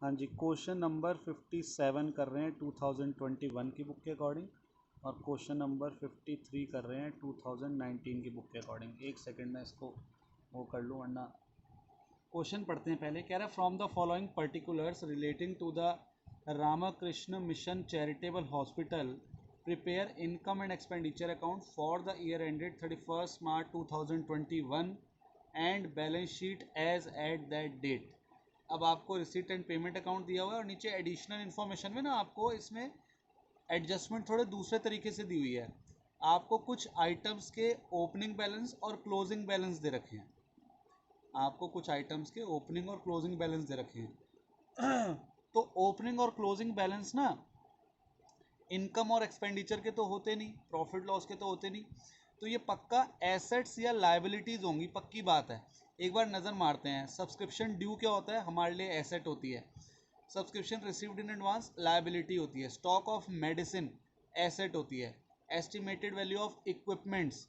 हाँ जी, question number 57 कर रहे हैं 2021 की बुक के अकॉर्डिंग, और क्वेश्चन नंबर 53 कर रहे हैं 2019 की बुक के अकॉर्डिंग। एक सेकंड में इसको वो कर लूँ, वरना क्वेश्चन पढ़ते हैं पहले। कह रहा है from the following particulars relating to the Ramakrishna Mission charitable hospital prepare income and expenditure account for the year ended 31 March 2021 and balance sheet as at that date. अब आपको रिसीट एंड पेमेंट अकाउंट दिया हुआ है, और नीचे additional information में ना आपको इसमें एडजस्टमेंट थोड़े दूसरे तरीके से दी हुई है। आपको कुछ आइटम्स के ओपनिंग बैलेंस और क्लोजिंग बैलेंस दे रखे हैं। आपको कुछ आइटम्स के ओपनिंग और क्लोजिंग बैलेंस दे रखे हैं। तो ओपनिंग और क्लोजिंग बैलेंस ना इनकम और एक्सपेंडिचर के तो होते नहीं, प्रॉफिट लॉस के तो होते नहीं, तो ये पक्का एसेट्स या लाइबिलिटीज होंगी, पक्की बात है। एक बार नज़र मारते हैं। सब्सक्रिप्शन ड्यू क्या होता है? हमारे लिए एसेट होती है। Subscription received in advance liability होती है। स्टॉक ऑफ मेडिसिन एसेट होती है। Estimated value of equipments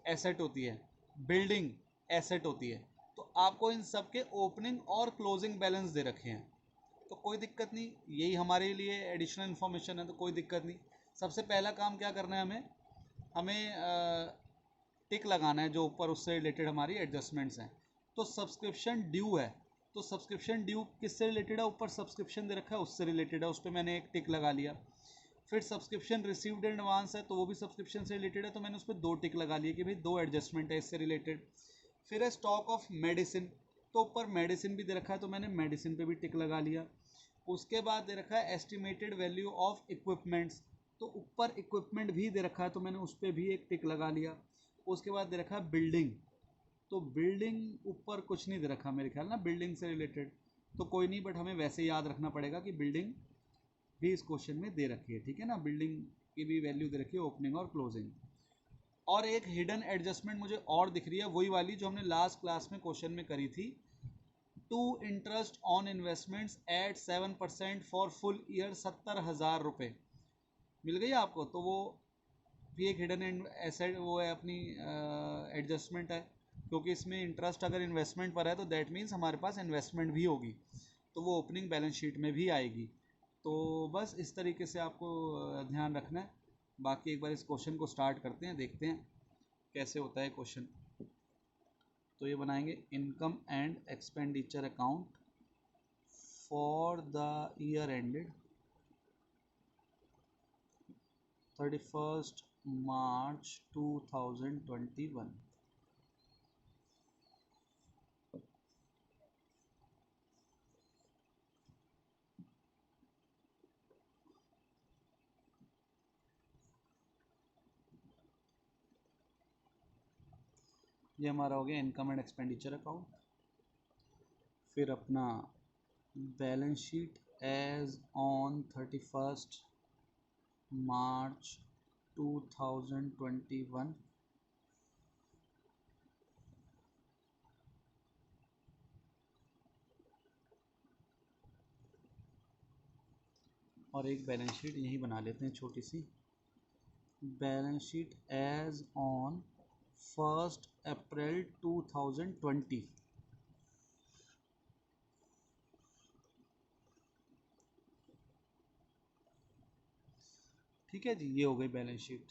asset होती है। बिल्डिंग एसेट होती है। तो आपको इन सब के ओपनिंग और क्लोजिंग बैलेंस दे रखे हैं, तो कोई दिक्कत नहीं, यही हमारे लिए एडिशनल इन्फॉर्मेशन है, तो कोई दिक्कत नहीं। सबसे पहला काम क्या करना है हमें? हमें टिक लगाना है जो ऊपर उससे रिलेटेड हमारी एडजस्टमेंट्स हैं। तो सब्सक्रिप्शन ड्यू है, तो सब्सक्रिप्शन ड्यू किससे रिलेटेड है? ऊपर सब्सक्रिप्शन दे रखा है उससे रिलेटेड है, उस पर मैंने एक टिक लगा लिया। फिर सब्सक्रिप्शन रिसीव्ड इन एडवांस है, तो वो भी सब्सक्रिप्शन से रिलेटेड है, तो मैंने उस पर दो टिक लगा लिए कि भाई दो एडजस्टमेंट है इससे रिलेटेड। फिर है स्टॉक ऑफ मेडिसिन, तो ऊपर मेडिसिन भी दे रखा है, तो मैंने मेडिसिन पे भी टिक लगा लिया। उसके बाद दे रखा है एस्टिमेटेड वैल्यू ऑफ इक्विपमेंट्स, तो ऊपर इक्विपमेंट भी दे रखा है, तो मैंने उस पर भी एक टिक लगा लिया। उसके बाद दे रखा है बिल्डिंग, तो बिल्डिंग ऊपर कुछ नहीं दे रखा मेरे ख्याल ना बिल्डिंग से रिलेटेड, तो कोई नहीं, बट हमें वैसे याद रखना पड़ेगा कि बिल्डिंग भी इस क्वेश्चन में दे रखी है, ठीक है ना। बिल्डिंग की भी वैल्यू दे रखी है, ओपनिंग और क्लोजिंग। और एक हिडन एडजस्टमेंट मुझे और दिख रही है, वही वाली जो हमने लास्ट क्लास में क्वेश्चन में करी थी। To interest on investments at 7% for full year, 70,000 रुपये मिल गई आपको, तो वो भी एक हिडन एसेट वो है, अपनी एडजस्टमेंट है, क्योंकि इसमें इंटरेस्ट अगर इन्वेस्टमेंट पर है तो दैट मीन्स हमारे पास इन्वेस्टमेंट भी होगी, तो वो ओपनिंग बैलेंस शीट में भी आएगी। तो बस इस तरीके से आपको ध्यान रखना है। बाकी एक बार इस क्वेश्चन को स्टार्ट करते हैं, देखते हैं कैसे होता है क्वेश्चन। तो ये बनाएंगे income and expenditure account for the year ended 31 March 2021। ये हमारा हो गया इनकम एंड एक्सपेंडिचर अकाउंट। फिर अपना balance sheet as on 31 March 2021। और एक बैलेंस शीट यही बना लेते हैं छोटी सी, बैलेंस शीट एज ऑन 1 अप्रैल 2020। ठीक है जी, ये हो गई बैलेंस शीट।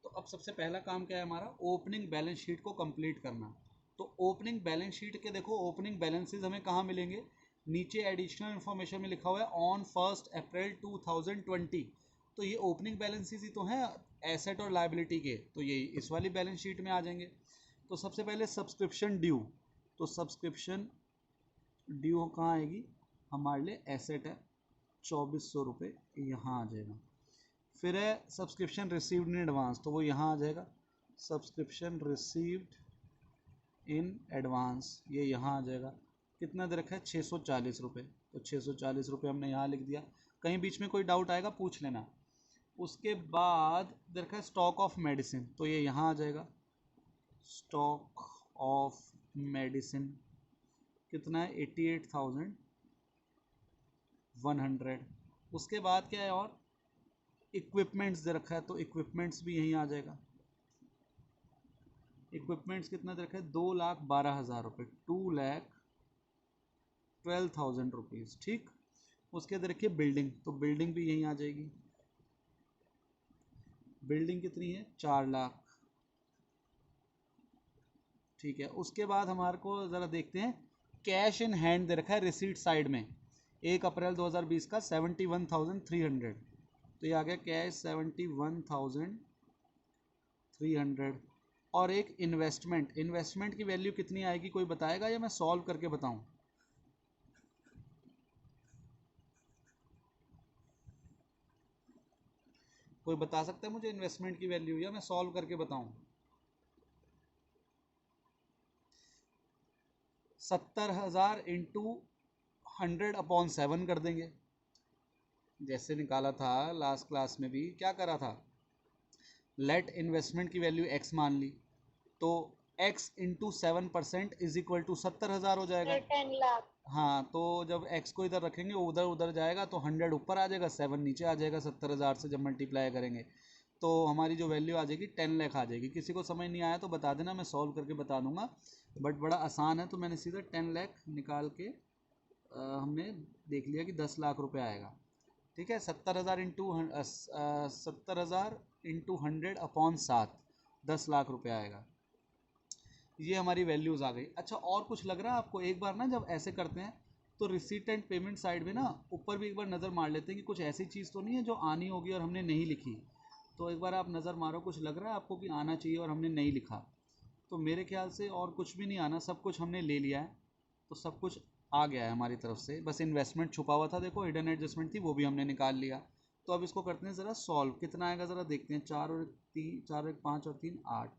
तो अब सबसे पहला काम क्या है हमारा? ओपनिंग बैलेंस शीट को कंप्लीट करना। तो ओपनिंग बैलेंस शीट के देखो ओपनिंग बैलेंसेस हमें कहाँ मिलेंगे? नीचे एडिशनल इन्फॉर्मेशन में लिखा हुआ है ऑन 1 अप्रैल 2020। तो ये ओपनिंग बैलेंसेस ही तो हैं एसेट और लाइबिलिटी के, तो ये इस वाली बैलेंस शीट में आ जाएंगे। तो सबसे पहले सब्सक्रिप्शन ड्यू, तो सब्सक्रिप्शन ड्यू कहाँ आएगी? हमारे लिए एसेट है, 2400 रुपये, यहाँ आ जाएगा। फिर है सब्सक्रिप्शन रिसीव्ड इन एडवांस, तो वो यहाँ आ जाएगा, सब्सक्रिप्शन रिसीव्ड इन एडवांस, ये यहाँ आ जाएगा। कितना दे रखा है? 640 रुपये, तो 640 रुपये हमने यहाँ लिख दिया। कहीं बीच में कोई डाउट आएगा पूछ लेना। उसके बाद दे रखा है स्टॉक ऑफ मेडिसिन, तो ये यहाँ आ जाएगा, स्टॉक ऑफ मेडिसिन कितना है? 88,100। उसके बाद क्या है? और इक्विपमेंट्स दे रखा है, तो इक्विपमेंट्स भी यहीं आ जाएगा। इक्विपमेंट्स कितना दे रखा है? 2,12,000 रुपये, 2,12,000 रुपीज़, ठीक। उसके अंदर रखिए बिल्डिंग, तो बिल्डिंग भी यहीं आ जाएगी। बिल्डिंग कितनी है? 4 लाख। ठीक है, उसके बाद हमारे को ज़रा देखते हैं कैश इन हैंड दे रखा है रिसीट साइड में 1 अप्रैल 2020 का 71,300। तो ये आ गया कैश 71,300। और एक इन्वेस्टमेंट, इन्वेस्टमेंट की वैल्यू कितनी आएगी कोई बताएगा या मैं सॉल्व करके बताऊं? कोई बता सकता है मुझे इन्वेस्टमेंट की वैल्यू या मैं सॉल्व करके बताऊं? 70,000 इंटू 100/7 कर देंगे, जैसे निकाला था लास्ट क्लास में भी। क्या करा था? लेट इन्वेस्टमेंट की वैल्यू x मान ली, तो x into 7% is equal to 70,000 हो जाएगा। 10 लाख। हाँ, तो जब x को इधर रखेंगे उधर उधर जाएगा तो 100 ऊपर आ जाएगा, 7 नीचे आ जाएगा 70,000 से जब मल्टीप्लाई करेंगे, तो हमारी जो वैल्यू आ जाएगी 10 लाख आ जाएगी। किसी को समझ नहीं आया तो बता देना, मैं सॉल्व करके बता दूंगा, बट बड़ा आसान है। तो मैंने सीधा 10 लाख निकाल के हमने देख लिया कि 10 लाख रुपए आएगा। ठीक है, 70,000 इंटू 100/7, 10 लाख रुपए आएगा। ये हमारी वैल्यूज़ आ गई। अच्छा, और कुछ लग रहा है आपको? एक बार ना जब ऐसे करते हैं तो रिसीट एंड पेमेंट साइड में ना ऊपर भी एक बार नज़र मार लेते हैं कि कुछ ऐसी चीज़ तो नहीं है जो आनी होगी और हमने नहीं लिखी। तो एक बार आप नज़र मारो, कुछ लग रहा है आपको कि आना चाहिए और हमने नहीं लिखा? तो मेरे ख्याल से और कुछ भी नहीं आना, सब कुछ हमने ले लिया है, तो सब कुछ आ गया है हमारी तरफ से। बस इन्वेस्टमेंट छुपा हुआ था, देखो हिडन एडजस्टमेंट थी, वो भी हमने निकाल लिया। तो अब इसको करते हैं ज़रा सॉल्व, कितना आएगा ज़रा देखते हैं। 4 और 3, 4 और 1 5 और 3 8,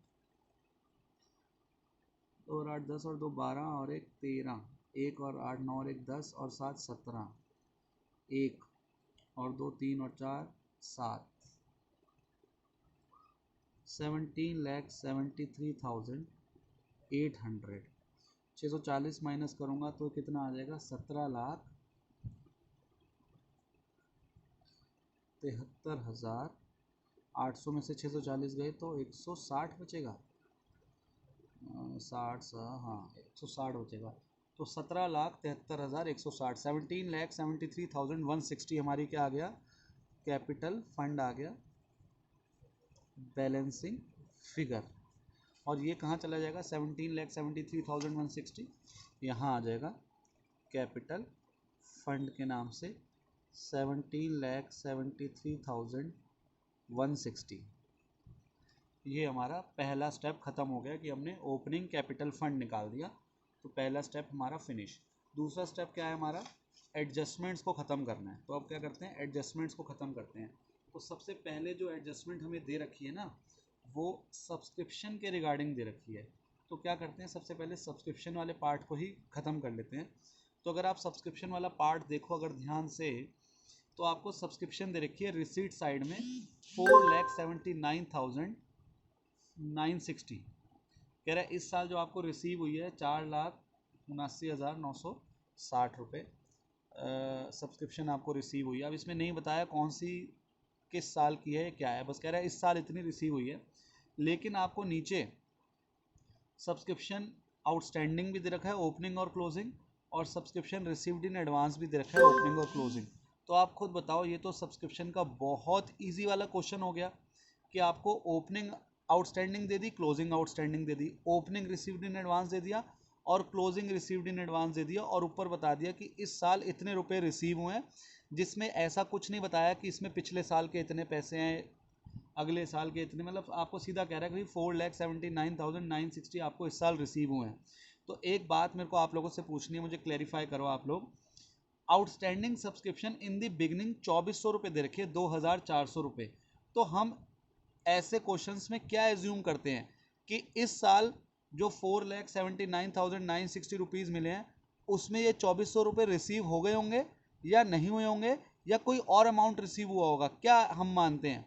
2 और 8 10 और 2 12 और 1 13, 1 और 8 9 और 1 10 और 7 17, 1 और 2 3 और 4 7, 17,73,800। 640 माइनस करूँगा तो कितना आ जाएगा? 17,73,800 में से 640 गए तो 160 बचेगा। 60 हाँ 160 बचेगा। तो 17,73,160, 17,73,160 हमारी क्या आ गया? कैपिटल फंड आ गया, बैलेंसिंग फिगर। और ये कहाँ चला जाएगा? 17,73,160 यहाँ आ जाएगा कैपिटल फंड के नाम से 17,73,160। ये हमारा पहला स्टेप ख़त्म हो गया कि हमने ओपनिंग कैपिटल फंड निकाल दिया, तो पहला स्टेप हमारा फिनिश। दूसरा स्टेप क्या है हमारा? एडजस्टमेंट्स को ख़त्म करना है। तो अब क्या करते हैं? एडजस्टमेंट्स को ख़त्म करते हैं। तो सबसे पहले जो एडजस्टमेंट हमें दे रखी है ना, वो सब्सक्रिप्शन के रिगार्डिंग दे रखी है। तो क्या करते हैं, सबसे पहले सब्सक्रिप्शन वाले पार्ट को ही ख़त्म कर लेते हैं। तो अगर आप सब्सक्रिप्शन वाला पार्ट देखो अगर ध्यान से, तो आपको सब्सक्रिप्शन दे रखी है रिसीट साइड में 4,79,960। कह रहा है इस साल जो आपको रिसीव हुई है 4,79,960 रुपये सब्सक्रिप्शन आपको रिसीव हुई है। अब इसमें नहीं बताया कौन सी किस साल की है क्या है, बस कह रहा है इस साल इतनी रिसीव हुई है। लेकिन आपको नीचे सब्सक्रिप्शन आउटस्टैंडिंग भी दे रखा है, ओपनिंग और क्लोजिंग, और सब्सक्रिप्शन रिसीव्ड इन एडवांस भी दे रखा है, ओपनिंग और क्लोजिंग। तो आप खुद बताओ, ये तो सब्सक्रिप्शन का बहुत इजी वाला क्वेश्चन हो गया कि आपको ओपनिंग आउटस्टैंडिंग दे दी, क्लोजिंग आउटस्टैंडिंग दे दी, ओपनिंग रिसीव्ड इन एडवांस दे दिया और क्लोजिंग रिसीव्ड इन एडवांस दे दिया, और ऊपर बता दिया कि इस साल इतने रुपए रिसीव हुए हैं, जिसमें ऐसा कुछ नहीं बताया कि इसमें पिछले साल के इतने पैसे हैं, अगले साल के इतने, मतलब आपको सीधा कह रहा है कि 4,79,960 आपको इस साल रिसीव हुए हैं। तो एक बात मेरे को आप लोगों से पूछनी है, मुझे क्लैरिफाई करो आप लोग। आउटस्टैंडिंग सब्सक्रिप्शन इन दी बिगनिंग 2,400 रुपये दे रखे, 2,400 रुपये। तो हम ऐसे क्वेश्चंस में क्या एज्यूम करते हैं कि इस साल जो 4,79,960 रुपीज़ मिले हैं उसमें ये 2,400 रुपये रिसीव हो गए होंगे या नहीं हुए होंगे, या कोई और अमाउंट रिसीव हुआ होगा, क्या हम मानते हैं?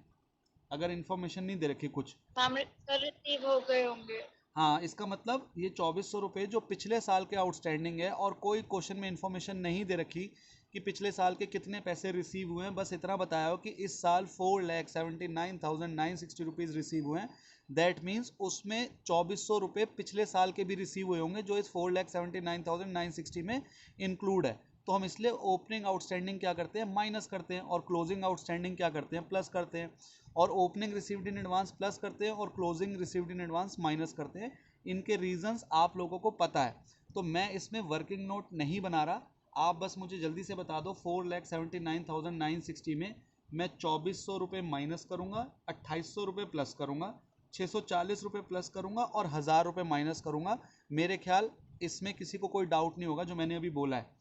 अगर इन्फॉर्मेशन नहीं दे रखी कुछ, रिसीव हो गए होंगे। हाँ, इसका मतलब ये 2,400 रुपये जो पिछले साल के आउटस्टैंडिंग है, और कोई क्वेश्चन में इन्फॉर्मेशन नहीं दे रखी कि पिछले साल के कितने पैसे रिसीव हुए हैं, बस इतना बताया हो कि इस साल 4,79,960 रुपीज़ रिसीव हुए हैं। दैट मीन्स उसमें 2,400 रुपये पिछले साल के भी रिसीव हुए होंगे जो इस 4,79,960 में इंक्लूड है। तो हम इसलिए ओपनिंग आउटस्टैंडिंग क्या करते हैं, माइनस करते हैं, और क्लोजिंग आउटस्टैंडिंग क्या करते हैं, प्लस करते हैं, और opening received in advance plus करते हैं और closing received in advance minus करते हैं। इनके रीजंस आप लोगों को पता है, तो मैं इसमें वर्किंग नोट नहीं बना रहा। आप बस मुझे जल्दी से बता दो 4,79,960 में मैं 2400 रुपये माइनस करूंगा, 2800 रुपये प्लस करूंगा, 640 रुपये प्लस करूंगा और 1000 रुपये माइनस करूंगा। मेरे ख्याल इसमें किसी को कोई डाउट नहीं होगा जो मैंने अभी बोला है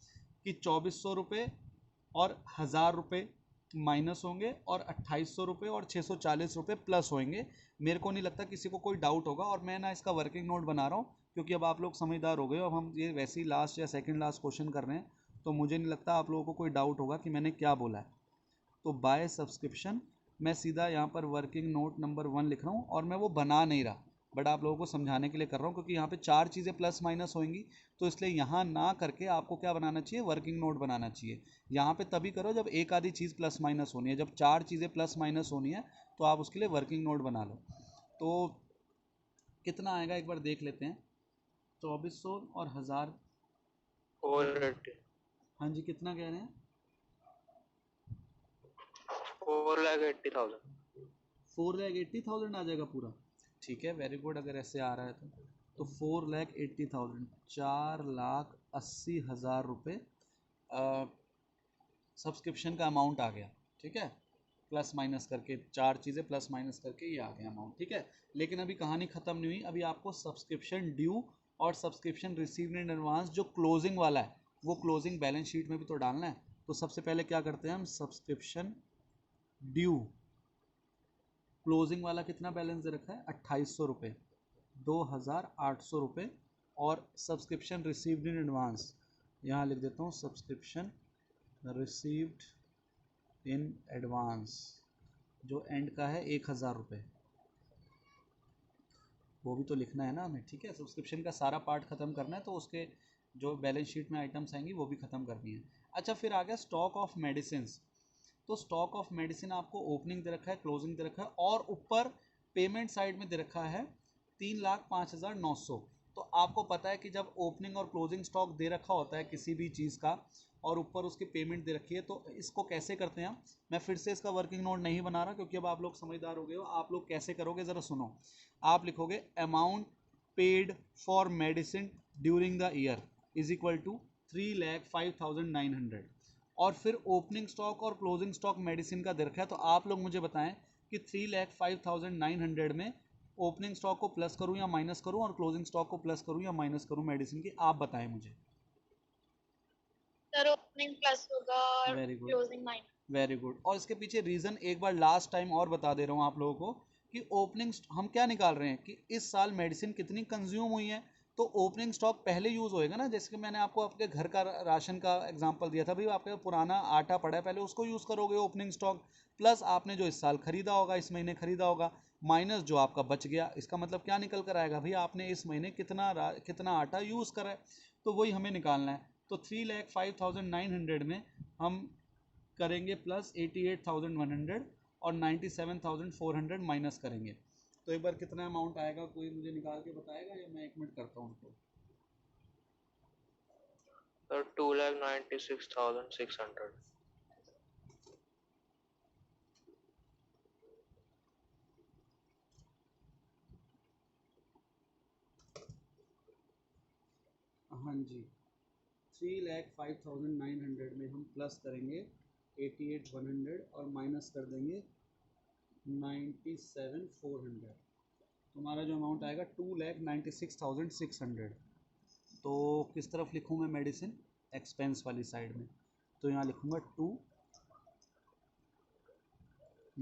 कि 2400 रुपये और 1000 रुपये माइनस होंगे और 2800 रुपये और 640 रुपये प्लस होंगे। मेरे को नहीं लगता किसी को कोई डाउट होगा, और मैं ना इसका वर्किंग नोट बना रहा हूँ क्योंकि अब आप लोग समझदार हो गए। अब हम ये वैसे ही लास्ट या सेकंड लास्ट क्वेश्चन कर रहे हैं, तो मुझे नहीं लगता आप लोगों को कोई डाउट होगा कि मैंने क्या बोला है। तो बाय सब्सक्रिप्शन मैं सीधा यहाँ पर वर्किंग नोट नंबर 1 लिख रहा हूँ, और मैं वो बना नहीं रहा, बट आप लोगों को समझाने के लिए कर रहा हूँ क्योंकि यहाँ पे 4 चीज़ें प्लस माइनस होंगी, तो इसलिए यहाँ ना करके आपको क्या बनाना चाहिए, वर्किंग नोट बनाना चाहिए। यहाँ पे तभी करो जब एक आधी चीज़ प्लस माइनस होनी है, जब 4 चीज़ें प्लस माइनस होनी है तो आप उसके लिए वर्किंग नोट बना लो। तो कितना आएगा एक बार देख लेते हैं, 2400 और 1000, 480, हाँ जी कितना कह रहे हैं, 4,80,000। 4,80,000 आ जाएगा पूरा, ठीक है वेरी गुड। अगर ऐसे आ रहा है तो 4,80,000, 4,80,000 रुपये सब्सक्रिप्शन का अमाउंट आ गया, ठीक है, प्लस माइनस करके 4 चीज़ें प्लस माइनस करके ये आ गया अमाउंट, ठीक है। लेकिन अभी कहानी ख़त्म नहीं हुई, अभी आपको सब्सक्रिप्शन ड्यू और सब्सक्रिप्शन रिसीव्ड इन एडवांस जो क्लोजिंग वाला है वो क्लोजिंग बैलेंस शीट में भी तो डालना है। तो सबसे पहले क्या करते हैं हम, सब्सक्रिप्शन ड्यू क्लोजिंग वाला कितना बैलेंस दे रखा है, 2800 रुपये, 2,800 रुपये, और सब्सक्रिप्शन रिसीव्ड इन एडवांस यहाँ लिख देता हूँ, सब्सक्रिप्शन रिसीव्ड इन एडवांस जो एंड का है 1,000 रुपये, वो भी तो लिखना है ना हमें, ठीक है। सब्सक्रिप्शन का सारा पार्ट ख़त्म करना है तो उसके जो बैलेंस शीट में आइटम्स आएंगी वो भी ख़त्म करनी है। अच्छा फिर आ गया स्टॉक ऑफ मेडिसिन। तो स्टॉक ऑफ मेडिसिन आपको ओपनिंग दे रखा है, क्लोजिंग दे रखा है, और ऊपर पेमेंट साइड में दे रखा है 3,05,900। तो आपको पता है कि जब ओपनिंग और क्लोजिंग स्टॉक दे रखा होता है किसी भी चीज़ का और ऊपर उसकी पेमेंट दे रखी है, तो इसको कैसे करते हैं हम, मैं फिर से इसका वर्किंग नोट नहीं बना रहा क्योंकि अब आप लोग समझदार हो गए हो। आप लोग कैसे करोगे ज़रा सुनो, आप लिखोगे amount paid for medicine during the year is equal to 3,05,900, और फिर ओपनिंग स्टॉक और क्लोजिंग स्टॉक मेडिसिन का दे रखा है। तो आप लोग मुझे बताएं कि 3,05,900 में ओपनिंग स्टॉक को प्लस करूं या माइनस करूं और क्लोजिंग स्टॉक को प्लस करूं या माइनस करूं मेडिसिन की, आप बताएं मुझे। सर ओपनिंग प्लस होगा और very good, closing minus. Very good. और इसके पीछे रीज़न एक बार लास्ट टाइम और बता दे रहा हूँ आप लोगों को कि ओपनिंग हम क्या निकाल रहे हैं कि इस साल मेडिसिन कितनी कंज्यूम हुई है, तो ओपनिंग स्टॉक पहले यूज़ होएगा ना। जैसे कि मैंने आपको आपके घर का राशन का एग्जांपल दिया था, भाई आपके पुराना आटा पड़ा है पहले उसको यूज़ करोगे ओपनिंग स्टॉक, प्लस आपने जो इस साल खरीदा होगा, इस महीने खरीदा होगा, माइनस जो आपका बच गया। इसका मतलब क्या निकल कर आएगा, भाई आपने इस महीने कितना आटा यूज़ करा है, तो वही हमें निकालना है। तो 3,05,900 में हम करेंगे प्लस 88,100 और 97,400 माइनस करेंगे, तो एक बार कितना अमाउंट आएगा कोई मुझे निकाल के बताएगा या मैं 1 मिनट करता हूँ उनको। सर 2,96,600। हाँ जी, 3,05,900 में हम प्लस करेंगे 88,100 और माइनस कर देंगे 97,400, तुम्हारा जो अमाउंट आएगा 2,96,600। तो किस तरफ लिखूँ मैं मेडिसिन, एक्सपेंस वाली साइड में, तो यहाँ लिखूँगा 2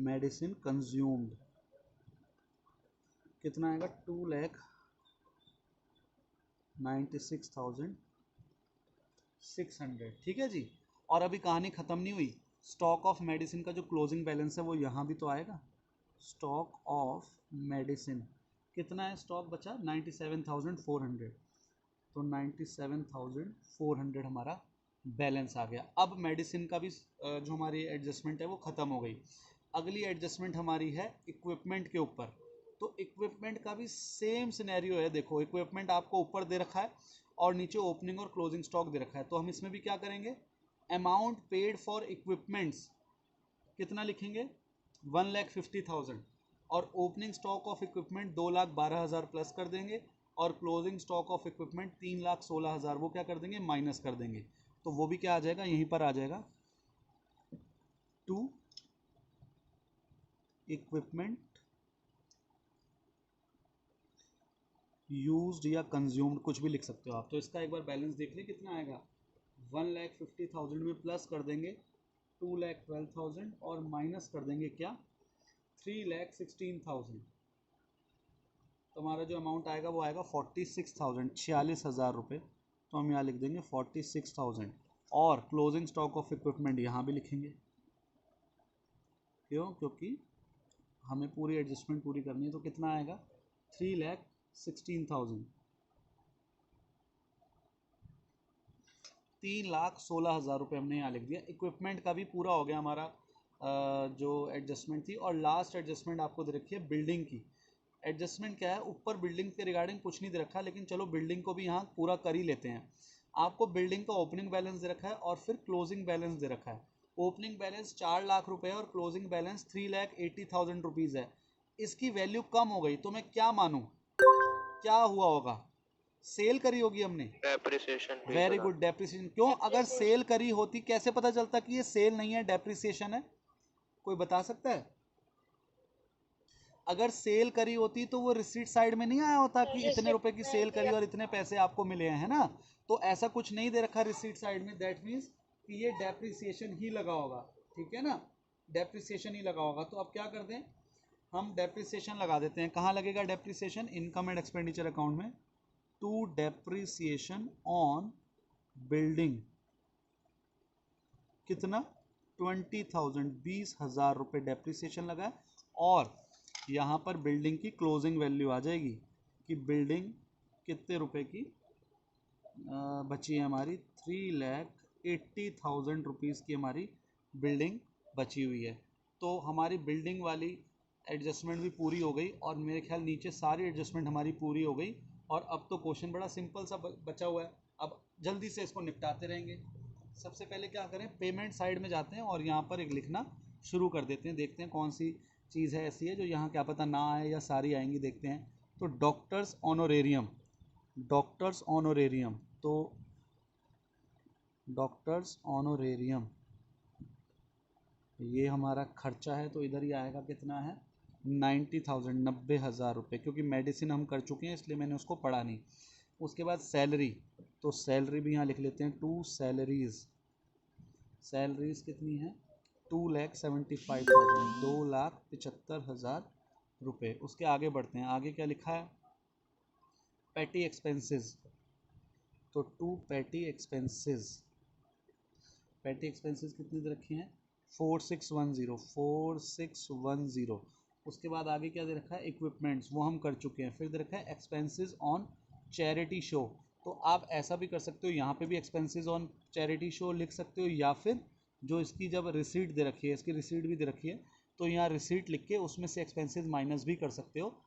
मेडिसिन कंज्यूम्ड, कितना आएगा 2,96,600, ठीक है जी। और अभी कहानी ख़त्म नहीं हुई, स्टॉक ऑफ मेडिसिन का जो क्लोजिंग बैलेंस है वो यहाँ भी तो आएगा। स्टॉक ऑफ मेडिसिन कितना है, स्टॉक बचा 97,400, तो 97,400 हमारा बैलेंस आ गया। अब मेडिसिन का भी जो हमारी एडजस्टमेंट है वो ख़त्म हो गई। अगली एडजस्टमेंट हमारी है इक्विपमेंट के ऊपर। तो इक्विपमेंट का भी सेम सिनेरियो है, देखो इक्विपमेंट आपको ऊपर दे रखा है और नीचे ओपनिंग और क्लोजिंग स्टॉक दे रखा है, तो हम इसमें भी क्या करेंगे, अमाउंट पेड फॉर इक्विपमेंट्स कितना लिखेंगे 1,50,000 और opening stock of equipment 2,12,000 plus कर देंगे और क्लोजिंग स्टॉक ऑफ इक्विपमेंट 3,16,000 वो क्या कर देंगे माइनस कर देंगे। तो वो भी क्या आ जाएगा यहीं पर आ जाएगा टू इक्विपमेंट यूज्ड या कंज्यूम्ड कुछ भी लिख सकते हो आप। तो इसका एक बार बैलेंस देख लें कितना आएगा 1,50,000 में प्लस कर देंगे 2,12,000 और माइनस कर देंगे क्या 3,16,000। तो हमारा जो अमाउंट आएगा वो आएगा 46,000 46,000 रुपये। तो हम यहाँ लिख देंगे 46,000 और क्लोजिंग स्टॉक ऑफ इक्विपमेंट यहाँ भी लिखेंगे। क्यों? क्योंकि हमें पूरी एडजस्टमेंट पूरी करनी है। तो कितना आएगा 3,16,000 3,16,000 रुपये हमने यहाँ लिख दिया। इक्विपमेंट का भी पूरा हो गया हमारा जो एडजस्टमेंट थी। और लास्ट एडजस्टमेंट आपको दे रखी है बिल्डिंग की। एडजस्टमेंट क्या है ऊपर बिल्डिंग के रिगार्डिंग कुछ नहीं दे रखा, लेकिन चलो बिल्डिंग को भी यहाँ पूरा कर ही लेते हैं। आपको बिल्डिंग का ओपनिंग बैलेंस दे रखा है और फिर क्लोजिंग बैलेंस दे रखा है। ओपनिंग बैलेंस 4 लाख रुपए और क्लोजिंग बैलेंस 3,80,000 रुपीज़ है। इसकी वैल्यू कम हो गई तो मैं क्या मानूं क्या हुआ होगा सेल करी होगी हमने। डेप्रिसिएशन। Very good depreciation. क्यों? अगर सेल करी होती कैसे पता चलता कि ये सेल नहीं है डेप्रिसिएशन है? कोई बता सकता है? अगर सेल करी होती तो वो रिसीट साइड में नहीं आया होता कि इतने रुपए की सेल करी और इतने पैसे आपको मिले हैं, है ना। तो ऐसा कुछ नहीं दे रखा रिसीट साइड में, दैट मीन्स कि ये डेप्रिसिएशन ही लगा होगा। ठीक है ना, डेप्रिसिएशन ही लगा होगा। तो अब क्या करते हैं हम डेप्रिसिएशन लगा देते हैं। कहाँ लगेगा depreciation? Income and expenditure account में। टू डेप्रिसिएशन ऑन बिल्डिंग कितना 20,000 20,000 रुपये डेप्रिसिएशन लगा है। और यहाँ पर बिल्डिंग की क्लोजिंग वैल्यू आ जाएगी कि बिल्डिंग कितने रुपए की बची है हमारी 3,80,000 रुपीज़ की हमारी बिल्डिंग बची हुई है। तो हमारी बिल्डिंग वाली एडजस्टमेंट भी पूरी हो गई और मेरे ख्याल नीचे सारी एडजस्टमेंट हमारी पूरी हो गई। और अब तो क्वेश्चन बड़ा सिंपल सा बचा हुआ है। अब जल्दी से इसको निपटाते रहेंगे। सबसे पहले क्या करें पेमेंट साइड में जाते हैं और यहाँ पर एक लिखना शुरू कर देते हैं। देखते हैं कौन सी चीज़ है ऐसी है जो यहाँ क्या पता ना आए या सारी आएंगी, देखते हैं। तो डॉक्टर्स ऑनोरेरियम, डॉक्टर्स ऑनोरेरियम, तो डॉक्टर्स ऑनोरेरियम ये हमारा खर्चा है तो इधर ही आएगा। कितना है 90,000 90,000 रुपये, क्योंकि मेडिसिन हम कर चुके हैं इसलिए मैंने उसको पढ़ा नहीं। उसके बाद सैलरी, तो सैलरी भी यहाँ लिख लेते हैं। टू सैलरीज, सैलरीज कितनी है 2,75,000 2,75,000 रुपये। उसके आगे बढ़ते हैं। आगे क्या लिखा है पैटी एक्सपेंसेस, तो to petty expenses, petty expenses कितनी दे रखी हैं 4,610 4,610। उसके बाद आगे क्या दे रखा है इक्विपमेंट्स, वो हम कर चुके हैं। फिर दे रखा है एक्सपेंसेस ऑन चैरिटी शो, तो आप ऐसा भी कर सकते हो यहाँ पे भी एक्सपेंसेस ऑन चैरिटी शो लिख सकते हो, या फिर जो इसकी जब रिसीट दे रखी है, इसकी रिसीट भी दे रखी है तो यहाँ रिसीट लिख के उसमें से एक्सपेंसेस माइनस भी कर सकते हो।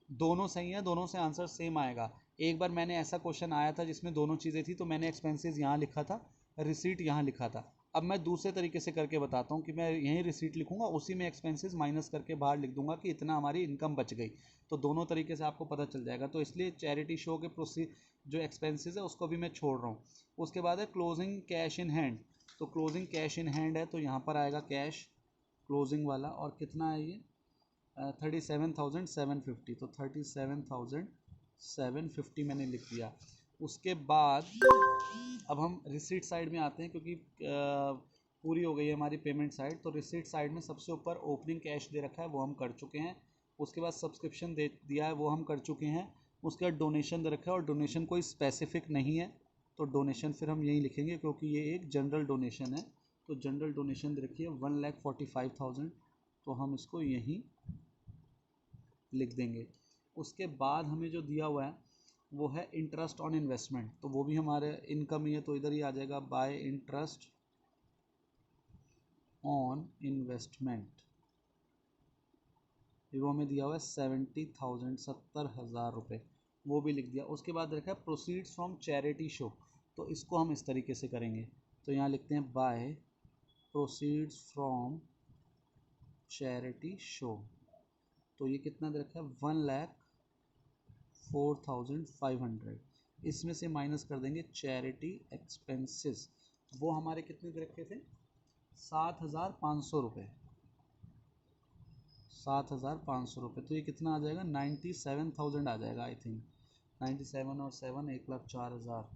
दोनों सही है, दोनों से आंसर सेम आएगा। एक बार मैंने ऐसा क्वेश्चन आया था जिसमें दोनों चीज़ें थी, तो मैंने एक्सपेंसेस यहाँ लिखा था, रिसीट यहाँ लिखा था। अब मैं दूसरे तरीके से करके बताता हूँ कि मैं यहीं रिसीट लिखूंगा, उसी में एक्सपेंसेस माइनस करके बाहर लिख दूंगा कि इतना हमारी इनकम बच गई। तो दोनों तरीके से आपको पता चल जाएगा। तो इसलिए चैरिटी शो के जो एक्सपेंसेस है उसको भी मैं छोड़ रहा हूँ। उसके बाद है क्लोजिंग कैश इन हैंड, तो क्लोजिंग कैश इन हैंड है तो यहाँ पर आएगा कैश क्लोजिंग वाला। और कितना है ये 37,750, तो 37,750 मैंने लिख दिया। उसके बाद अब हम रिसीट साइड में आते हैं, क्योंकि पूरी हो गई है हमारी पेमेंट साइड। तो रिसीट साइड में सबसे ऊपर ओपनिंग कैश दे रखा है, वो हम कर चुके हैं। उसके बाद सब्सक्रिप्शन दे दिया है, वो हम कर चुके हैं। उसके बाद डोनेशन दे रखा है और डोनेशन कोई स्पेसिफिक नहीं है, तो डोनेशन फिर हम यही लिखेंगे क्योंकि ये एक जनरल डोनेशन है। तो जनरल डोनेशन दे रखी है 1,45,000, तो हम इसको यहीं लिख देंगे। उसके बाद हमें जो दिया हुआ है वो है इंटरेस्ट ऑन इन्वेस्टमेंट, तो वो भी हमारे इनकम ही है, तो इधर ही आ जाएगा बाय इंटरेस्ट ऑन इन्वेस्टमेंट। वो हमें दिया हुआ है 70,000 70,000 रुपये, वो भी लिख दिया। उसके बाद रखा है प्रोसीड्स फ्रॉम चैरिटी शो, तो इसको हम इस तरीके से करेंगे तो यहाँ लिखते हैं by proceeds from charity show. तो ये कितना दे रखा है 1,04,500। इसमें से माइनस कर देंगे चैरिटी एक्सपेंसेस, वो हमारे कितने दे रखे थे 7,500 रुपये। 7,500 रुपये, तो ये कितना आ जाएगा 97,000 आ जाएगा आई थिंक। 97 और 7 1,04,000।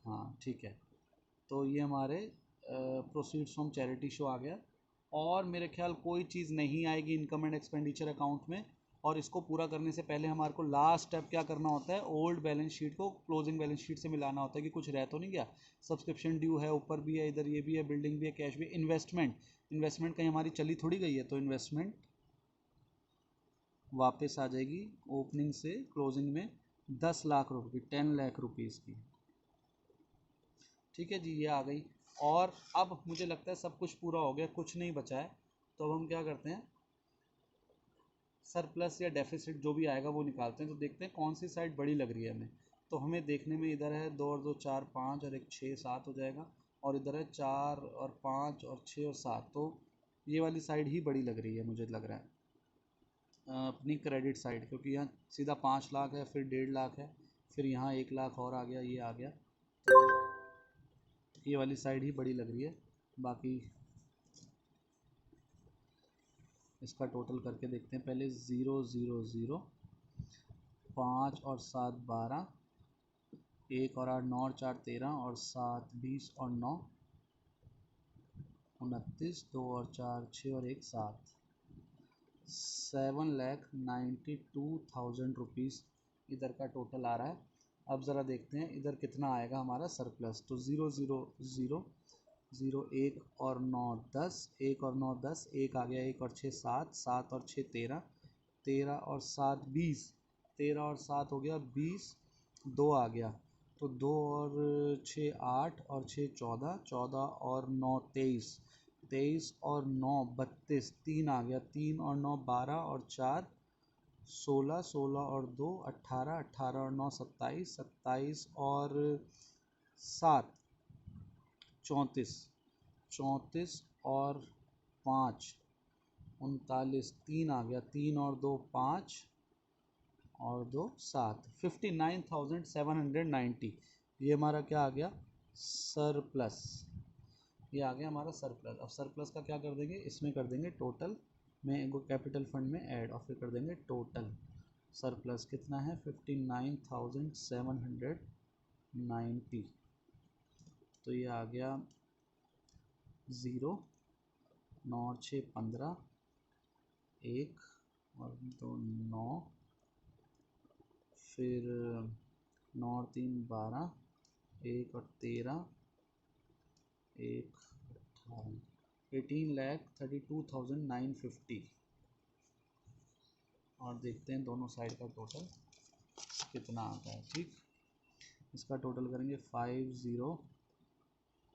हाँ ठीक है, तो ये हमारे प्रोसीड्स फ्रॉम चैरिटी शो आ गया। और मेरे ख्याल कोई चीज़ नहीं आएगी इनकम एंड एक्सपेंडिचर अकाउंट में। और इसको पूरा करने से पहले हमारे को लास्ट स्टेप क्या करना होता है, ओल्ड बैलेंस शीट को क्लोजिंग बैलेंस शीट से मिलाना होता है कि कुछ रह तो नहीं गया। सब्सक्रिप्शन ड्यू है, ऊपर भी है, इधर ये भी है, बिल्डिंग भी है, कैश भी है। इन्वेस्टमेंट कहीं हमारी चली थोड़ी गई है, तो इन्वेस्टमेंट वापस आ जाएगी ओपनिंग से क्लोजिंग में 10 लाख रुपये की, 10 लाख रुपीज़ की। ठीक है जी, ये आ गई। और अब मुझे लगता है सब कुछ पूरा हो गया, कुछ नहीं बचा है। तो अब हम क्या करते हैं, सरप्लस या डेफिसिट जो भी आएगा वो निकालते हैं। तो देखते हैं कौन सी साइड बड़ी लग रही है हमें। तो हमें देखने में इधर है 2 और 2 4 5 और 1 6 7 हो जाएगा, और इधर है 4 और 5 और 6 और 7। तो ये वाली साइड ही बड़ी लग रही है मुझे लग रहा है, अपनी क्रेडिट साइड, क्योंकि यहाँ सीधा 5 लाख है, फिर 1.5 लाख है, फिर यहाँ 1 लाख और आ गया, ये आ गया। ये वाली साइड ही बड़ी लग रही है। बाकी इसका टोटल करके देखते हैं पहले। 0 0 0, 5 और 7 12, 1 और 8 9 और 4 13, और 7 20 और 9 29, 2 और 4 6 और 1 7। 7,92,000 रुपीज़ इधर का टोटल आ रहा है। अब ज़रा देखते हैं इधर कितना आएगा हमारा सरप्लस। तो 0 0 0 0 1 और 9 10, 1 और 9 10, 1 आ गया, 1 और 6 7, 7 और 6 13, 13 और 7 20, 13 और 7 हो गया 20, 2 आ गया, तो 2 और 6 8 और 6 14, 14 और 9 23, 23 और 9 32, 3 आ गया, 3 और 9 12 और 4 16, 16 और 2 18, 18 और 9 27, 27 और 7 34, 34 और 5 39, 3 आ गया, 3 और 2 5 और 2 7, 59,790। ये हमारा क्या आ गया सरप्लस, ये आ गया हमारा सरप्लस। अब सरप्लस का क्या कर देंगे, इसमें कर देंगे टोटल में, इनको कैपिटल फंड में ऐड, और फिर कर देंगे टोटल सरप्लस कितना है 59,790। तो ये आ गया 0 9 और 6 15, 1 और 2 9, फिर 9 और 3 12, 1 और 13, 1 18, 18,32,950। और देखते हैं दोनों साइड का टोटल कितना आता है। ठीक, इसका टोटल करेंगे 5 0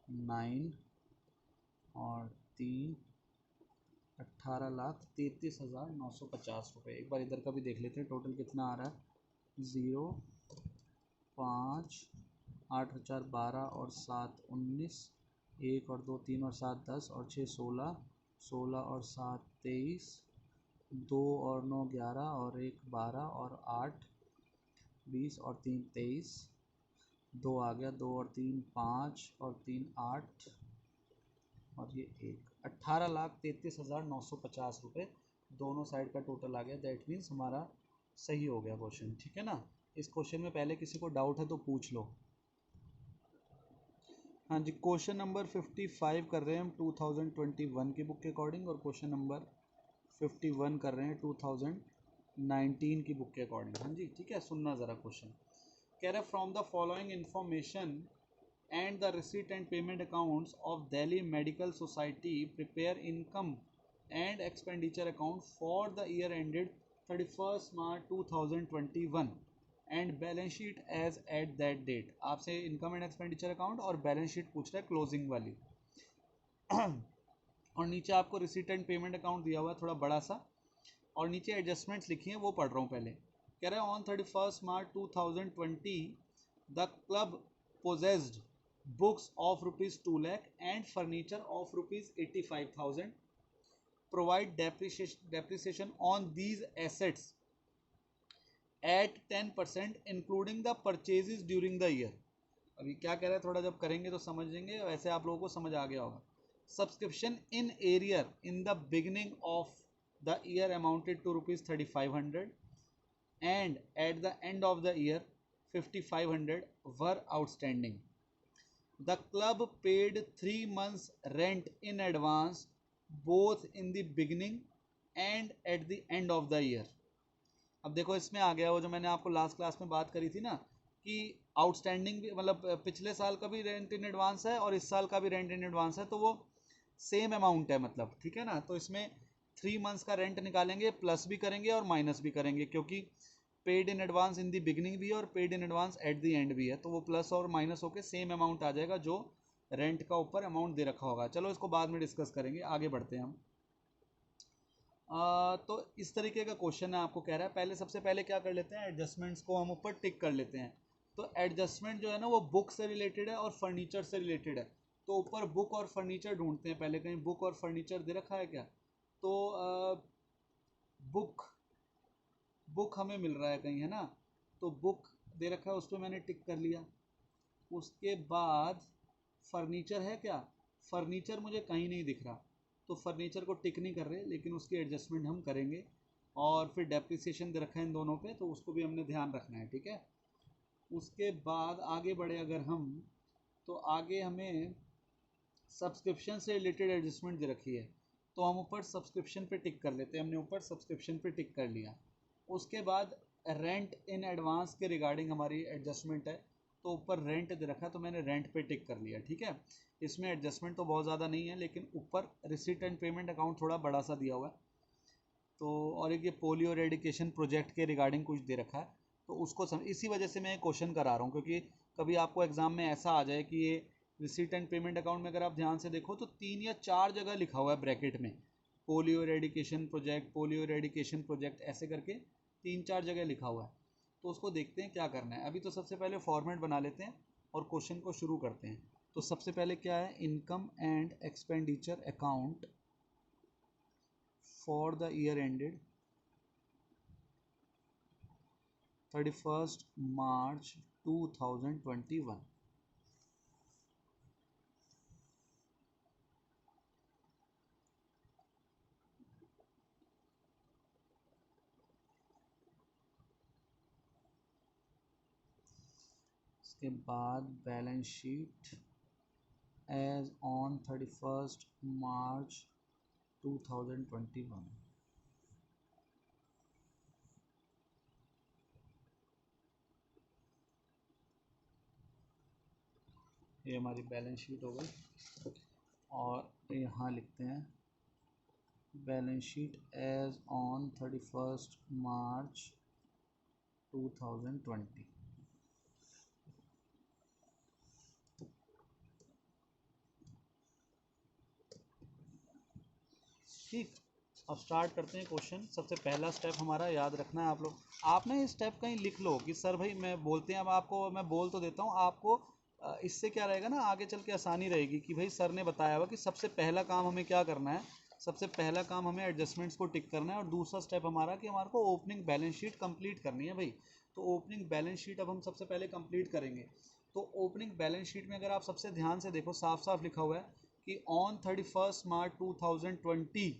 9 और 3, 18,33,950 रुपये। एक बार इधर का भी देख लेते हैं टोटल कितना आ रहा है। 0 5 8 और 4 12 और 7 19, 1 और 2 3 और 7 10 और 6 16, 16 और 7 23, 2 और 9 11 और 1 12 और 8 20 और 3 23, 2 आ गया, 2 और 3 5 और 3 8 और ये 1, 18,33,950 रुपये दोनों साइड का टोटल आ गया। दैट मीन्स हमारा सही हो गया क्वेश्चन। ठीक है ना, इस क्वेश्चन में पहले किसी को डाउट है तो पूछ लो। हाँ जी, क्वेश्चन नंबर 55 कर रहे हैं हम 2021 की बुक के अकॉर्डिंग, और क्वेश्चन नंबर 51 कर रहे हैं 2019 की बुक के अकॉर्डिंग। हाँ जी ठीक है, सुनना ज़रा क्वेश्चन। कह रहे from the following information and the receipt and payment accounts of Delhi Medical Society prepare income and expenditure account for the year ended 31st March 2021 and balance sheet as at that date। आपसे income and expenditure account और balance sheet पूछ रहा है closing वाली। और नीचे आपको receipt and payment account दिया हुआ है थोड़ा बड़ा सा, और नीचे एडजस्टमेंट्स लिखी हैं वो पढ़ रहा हूँ पहले। कह रहे हैं on 31st March 2020 the club possessed books of rupees 2 lakh and furniture of rupees 85,000. Provide depreciation on these assets at 10% including the purchases during the year. अभी क्या कह रहा है, थोड़ा जब करेंगे तो समझ लेंगे, वैसे आप लोगों को समझ आ गया होगा. Subscription in arrear in the beginning of the year amounted to rupees 3500 and at the end of the year 5500 were outstanding. The club paid 3 months rent in advance both in the beginning and at the end of the year. अब देखो इसमें आ गया वो जो मैंने आपको last class में बात करी थी ना कि आउटस्टैंडिंग भी, मतलब पिछले साल का भी रेंट इन एडवांस है और इस साल का भी रेंट इन एडवांस है, तो वो सेम अमाउंट है, मतलब ठीक है ना. तो इसमें 3 मंथ्स का रेंट निकालेंगे, प्लस भी करेंगे और माइनस भी करेंगे, क्योंकि paid in advance in the beginning भी है और paid in advance at the and भी है, तो वो प्लस और माइनस होकर सेम अमाउंट आ जाएगा जो रेंट का ऊपर अमाउंट दे रखा होगा. चलो इसको बाद में डिस्कस करेंगे, आगे बढ़ते हैं हम. तो इस तरीके का क्वेश्चन है, आपको कह रहा है पहले, सबसे पहले क्या कर लेते हैं, एडजस्टमेंट्स को हम ऊपर टिक कर लेते हैं. तो एडजस्टमेंट जो है ना वो बुक से रिलेटेड है और फर्नीचर से रिलेटेड है. तो ऊपर बुक और फर्नीचर ढूंढते हैं पहले, कहीं बुक और फर्नीचर दे रखा है क्या. तो बुक हमें मिल रहा है कहीं, है ना. तो बुक दे रखा है, उस पर मैंने टिक कर लिया. उसके बाद फर्नीचर है क्या, फर्नीचर मुझे कहीं नहीं दिख रहा, तो फर्नीचर को टिक नहीं कर रहे, लेकिन उसकी एडजस्टमेंट हम करेंगे. और फिर डेप्रिसिएशन दे रखा है इन दोनों पे, तो उसको भी हमने ध्यान रखना है, ठीक है. उसके बाद आगे बढ़े अगर हम, तो आगे हमें सब्सक्रिप्शन से रिलेटेड एडजस्टमेंट दे रखी है, तो हम ऊपर सब्सक्रिप्शन पे टिक कर लेते हैं. हमने ऊपर सब्सक्रिप्शन पे टिक कर लिया. उसके बाद रेंट इन एडवांस के रिगार्डिंग हमारी एडजस्टमेंट है, तो ऊपर रेंट दे रखा है, तो मैंने रेंट पे टिक कर लिया, ठीक है. इसमें एडजस्टमेंट तो बहुत ज़्यादा नहीं है, लेकिन ऊपर रिसीट एंड पेमेंट अकाउंट थोड़ा बड़ा सा दिया हुआ है. तो और एक ये पोलियो रेडिकेशन प्रोजेक्ट के रिगार्डिंग कुछ दे रखा है, तो उसको इसी वजह से मैं क्वेश्चन करा रहा हूँ, क्योंकि कभी आपको एग्जाम में ऐसा आ जाए कि ये रिसीट एंड पेमेंट अकाउंट में अगर आप ध्यान से देखो तो 3 या 4 जगह लिखा हुआ है ब्रैकेट में, पोलियो रेडिकेशन प्रोजेक्ट, पोलियो रेडिकेशन प्रोजेक्ट, ऐसे करके 3-4 जगह लिखा हुआ है. तो उसको देखते हैं क्या करना है. अभी तो सबसे पहले फॉर्मेट बना लेते हैं और क्वेश्चन को शुरू करते हैं. तो सबसे पहले क्या है, income and expenditure account for the year ended 31st March 2021. इसके बाद balance sheet as on 31st March 2021. ये हमारी बैलेंस शीट हो गई. और यहाँ लिखते हैं balance sheet as on 31st March 2020. ठीक, अब स्टार्ट करते हैं क्वेश्चन. सबसे पहला स्टेप हमारा याद रखना है आप लोग, आपने ये स्टेप कहीं लिख लो कि सर भाई मैं बोलते हैं, अब आपको मैं बोल तो देता हूँ आपको, इससे क्या रहेगा ना आगे चल के आसानी रहेगी कि भाई सर ने बताया हुआ कि सबसे पहला काम हमें क्या करना है. सबसे पहला काम हमें एडजस्टमेंट्स को टिक करना है, और दूसरा स्टेप हमारा कि हमारे को ओपनिंग बैलेंस शीट कंप्लीट करनी है भाई. तो ओपनिंग बैलेंस शीट अब हम सबसे पहले कंप्लीट करेंगे. तो ओपनिंग बैलेंस शीट में अगर आप सबसे ध्यान से देखो, साफ साफ लिखा हुआ है कि on 31st March 2020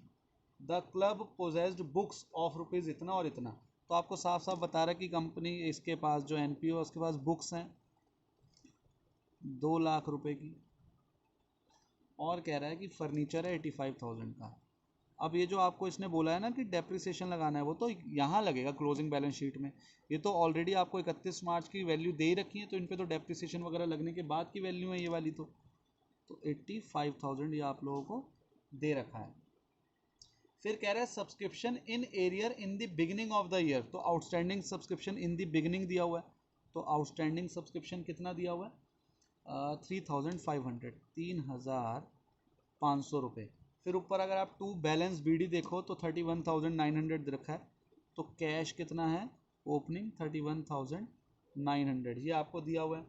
the club possessed books of rupees इतना और इतना. तो आपको साफ साफ बता रहा है कि कंपनी, इसके पास जो एनपीओ है उसके पास बुक्स हैं 2 लाख रुपए की, और कह रहा है कि फर्नीचर है 85,000 का. अब ये जो आपको इसने बोला है ना कि डेप्रिसिएशन लगाना है, वो तो यहाँ लगेगा क्लोजिंग बैलेंस शीट में. ये तो ऑलरेडी आपको 31 मार्च की वैल्यू दे ही रखी है, तो इन पे तो डेप्रिसिएशन वगैरह लगने के बाद की वैल्यू है ये वाली. तो 85,000 ये आप लोगों को दे रखा है. फिर कह रहा है subscription in arrear in the beginning of the year. तो outstanding subscription in the beginning दिया हुआ है, तो आउटस्टैंडिंग सब्सक्रिप्शन कितना दिया हुआ है, 3,500, 3,500 रुपये. फिर ऊपर अगर आप टू बैलेंस बीडी देखो तो 31,900 रखा है. तो कैश कितना है ओपनिंग, 31,900 ये आपको दिया हुआ है.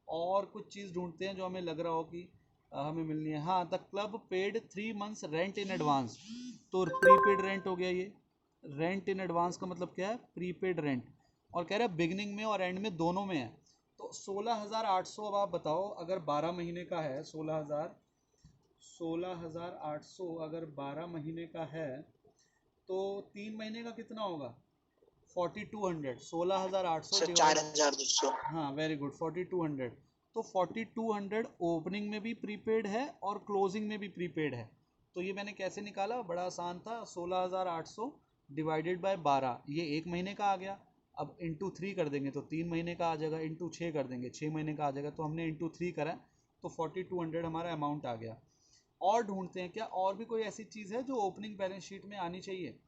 और कुछ चीज़ ढूंढते हैं जो हमें लग रहा हो कि हमें मिलनी है। हाँ, the club paid 3 months rent in advance, तो प्रीपेड रेंट हो गया ये। रेंट इन एडवांस का मतलब क्या है? Prepaid rent. और कह रहा है बिगनिंग में और एंड में दोनों में है। तो 16,800, अब आप बताओ अगर 12 महीने का है, 16,800 अगर 12 महीने का है तो 3 महीने का कितना होगा? 4200। 16,800 डिवाइड, 4,200। हाँ वेरी गुड, 4200। तो 4200 ओपनिंग में भी प्रीपेड है और क्लोजिंग में भी प्रीपेड है। तो ये मैंने कैसे निकाला? बड़ा आसान था, 16,800 डिवाइडेड बाय 12, ये 1 महीने का आ गया। अब इंटू 3 कर देंगे तो 3 महीने का आ जाएगा, इंटू 6 कर देंगे 6 महीने का आ जाएगा। तो हमने इंटू 3 करा, तो 4200 हमारा अमाउंट आ गया। और ढूंढते हैं क्या और भी कोई ऐसी चीज़ है जो ओपनिंग बैलेंस शीट में आनी चाहिए।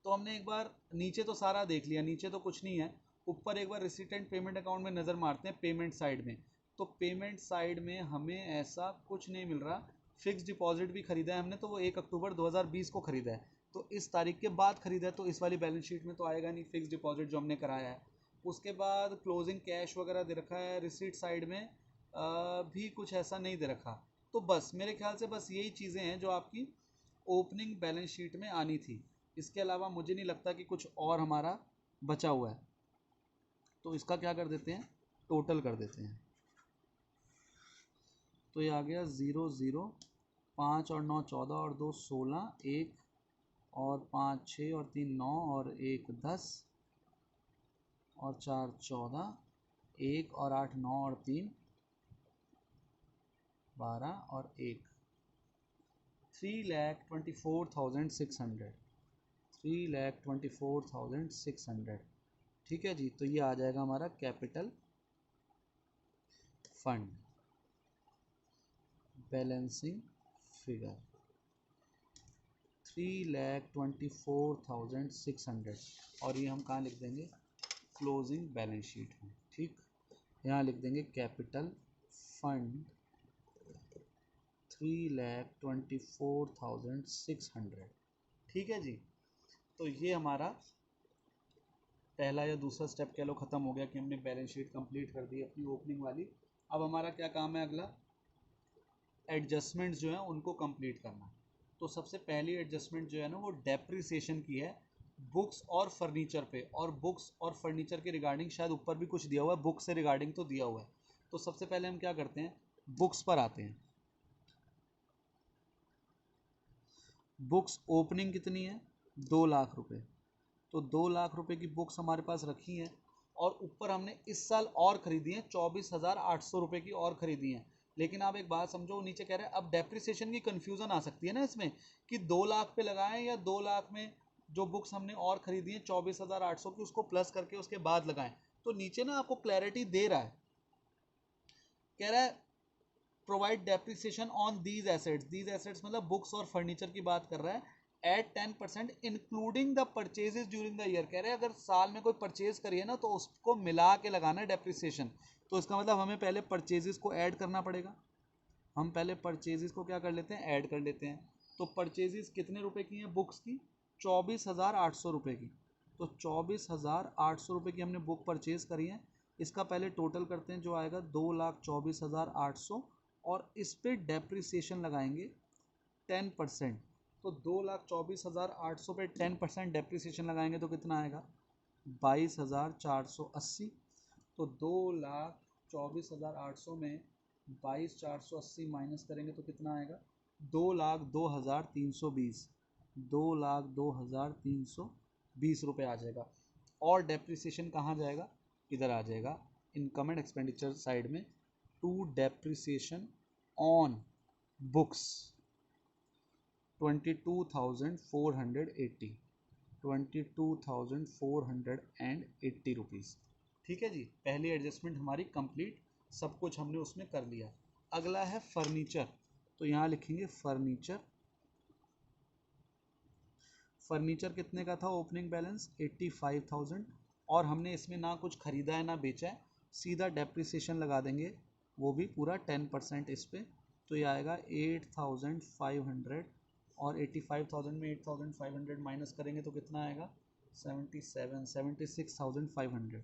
तो हमने एक बार नीचे तो सारा देख लिया, नीचे तो कुछ नहीं है। ऊपर एक बार रिसीट एंड पेमेंट अकाउंट में नज़र मारते हैं, पेमेंट साइड में। तो पेमेंट साइड में हमें ऐसा कुछ नहीं मिल रहा। फिक्स डिपॉजिट भी खरीदा है हमने, तो वो 1 अक्टूबर 2020 को खरीदा है, तो इस तारीख के बाद खरीदा है, तो इस वाली बैलेंस शीट में तो आएगा नहीं फिक्स डिपॉजिट जो हमने कराया है। उसके बाद क्लोजिंग कैश वगैरह दे रखा है, रिसीट साइड में भी कुछ ऐसा नहीं दे रखा। तो बस मेरे ख्याल से बस यही चीज़ें हैं जो आपकी ओपनिंग बैलेंस शीट में आनी थी। इसके अलावा मुझे नहीं लगता कि कुछ और हमारा बचा हुआ है। तो इसका क्या कर देते हैं? टोटल कर देते हैं। तो ये आ गया 0 0, 5 और 9 14 और 2 16, 1 और 5 6 और 3 9 और 1 10 और 4 14, 1 और 8 9 और 3 12 और 1 3,24,600, 3,24,600। ठीक है जी, तो ये आ जाएगा हमारा कैपिटल फंड बैलेंसिंग फिगर 3,24,600। और ये हम कहाँ लिख देंगे? क्लोजिंग बैलेंस शीट में। ठीक, यहाँ लिख देंगे कैपिटल फंड 3,24,600। ठीक है जी, तो ये हमारा पहला या दूसरा स्टेप कह लो ख़त्म हो गया कि हमने बैलेंस शीट कंप्लीट कर दी अपनी ओपनिंग वाली। अब हमारा क्या काम है? अगला एडजस्टमेंट्स जो हैं उनको कंप्लीट करना। तो सबसे पहली एडजस्टमेंट जो है ना वो डेप्रिसिएशन की है बुक्स और फर्नीचर पे। और बुक्स और फर्नीचर के रिगार्डिंग शायद ऊपर भी कुछ दिया हुआ है, बुक्स से रिगार्डिंग तो दिया हुआ है। तो सबसे पहले हम क्या करते हैं? बुक्स पर आते हैं। बुक्स ओपनिंग कितनी है? 2 लाख रुपए। तो 2 लाख रुपए की बुक्स हमारे पास रखी हैं, और ऊपर हमने इस साल और खरीदी हैं 24,800 रुपये की और खरीदी हैं। लेकिन आप एक बात समझो, वो नीचे कह रहे हैं अब डेप्रिसिएशन की कन्फ्यूज़न आ सकती है ना इसमें, कि 2 लाख पे लगाएं या 2 लाख में जो बुक्स हमने और खरीदी हैं 24,800 की उसको प्लस करके उसके बाद लगाएं। तो नीचे ना आपको क्लैरिटी दे रहा है, कह रहा है provide depreciation on these assets. These assets मतलब बुक्स और फर्नीचर की बात कर रहा है। At 10% including the purchases during the year. कह रहे हैं अगर साल में कोई परचेज करिए ना तो उसको मिला के लगाना है डेप्रिसिएशन। तो इसका मतलब हमें पहले परचेजेस को ऐड करना पड़ेगा। हम पहले परचेजेस को क्या कर लेते हैं? ऐड कर लेते हैं। तो परचेजेस कितने रुपए की हैं बुक्स की? 24,800 रुपये की। तो 24,800 रुपये की हमने बुक परचेज करी है। इसका पहले टोटल करते हैं जो आएगा 2,24,800, और इस पे डेप्रिसिएशन लगाएंगे 10%। तो 2,24,800 पे 10% डेप्रिसिएशन लगाएंगे तो कितना आएगा? 22,480। तो 2,24,800 में 22,480 माइनस करेंगे तो कितना आएगा? 2,02,320। 2,02,320 रुपये आ जाएगा। और डेप्रिसिएशन कहाँ जाएगा? इधर आ जाएगा इनकम एंड एक्सपेंडिचर साइड में, to depreciation on books 22,480, 22,480 rupees. ठीक है जी, पहली एडजस्टमेंट हमारी कंप्लीट, सब कुछ हमने उसमें कर लिया। अगला है फर्नीचर। तो यहाँ लिखेंगे फर्नीचर। फर्नीचर कितने का था ओपनिंग बैलेंस? 85,000। और हमने इसमें ना कुछ खरीदा है ना बेचा है, सीधा डेप्रिसिएशन लगा देंगे, वो भी पूरा 10% इस पर। तो ये आएगा 8,500, और 85,000 में 8,500 माइनस करेंगे तो कितना आएगा? 76,500।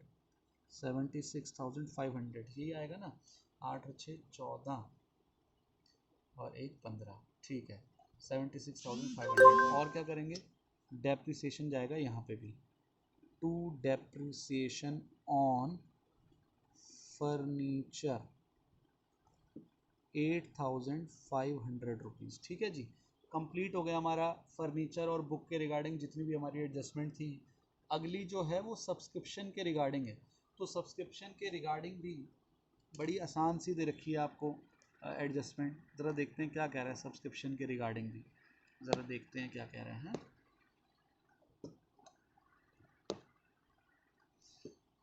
76,500 यही आएगा ना, 8 और 6 14 और 1 15, ठीक है 76,500। और क्या करेंगे, डेप्रिसिएशन जाएगा यहाँ पे भी, to depreciation on furniture 8,500 rupees, ठीक है जी। कंप्लीट हो गया हमारा फर्नीचर और बुक के रिगार्डिंग जितनी भी हमारी एडजस्टमेंट थी। अगली जो है वो सब्सक्रिप्शन के रिगार्डिंग है। तो सब्सक्रिप्शन के रिगार्डिंग भी बड़ी आसान सी दे रखी है आपको एडजस्टमेंट। ज़रा देखते हैं क्या कह रहा है सब्सक्रिप्शन के रिगार्डिंग भी, ज़रा देखते हैं क्या कह रहे हैं।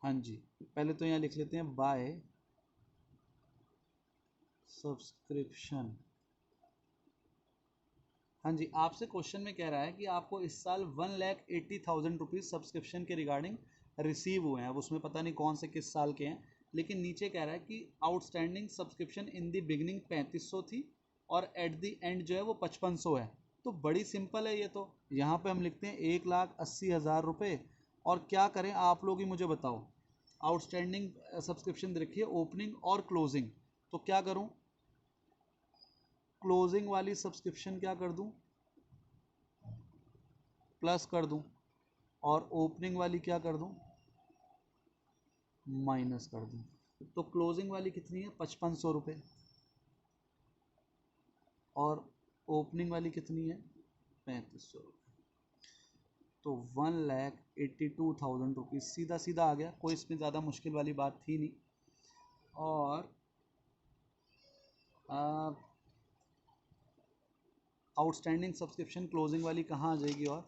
हाँ जी, पहले तो यहाँ लिख लेते हैं बाय सब्सक्रिप्शन। हाँ जी, आपसे क्वेश्चन में कह रहा है कि आपको इस साल 1,80,000 रुपीज़ सब्सक्रिप्शन के रिगार्डिंग रिसीव हुए हैं। अब उसमें पता नहीं कौन से किस साल के हैं, लेकिन नीचे कह रहा है कि आउटस्टैंडिंग सब्सक्रिप्शन इन दी बिगनिंग 3500 थी और एट दी एंड जो है वो 5500 है। तो बड़ी सिंपल है ये तो। यहाँ पे हम लिखते हैं 1,80,000 रुपये। और क्या करें आप लोग ही मुझे बताओ। आउटस्टैंडिंग सब्सक्रिप्शन दे रखी है ओपनिंग और क्लोजिंग, तो क्या करूँ, क्लोजिंग वाली सब्सक्रिप्शन क्या कर दूं, प्लस कर दूं, और ओपनिंग वाली क्या कर दूं, माइनस कर दूं। तो क्लोजिंग वाली कितनी है 5500 रुपये और ओपनिंग वाली कितनी है 3500 रुपये। तो 1,82,000 रुपीज़ सीधा सीधा आ गया, कोई इसमें ज़्यादा मुश्किल वाली बात थी नहीं। और आउटस्टैंडिंग सब्सक्रिप्शन क्लोजिंग वाली कहाँ आ जाएगी, और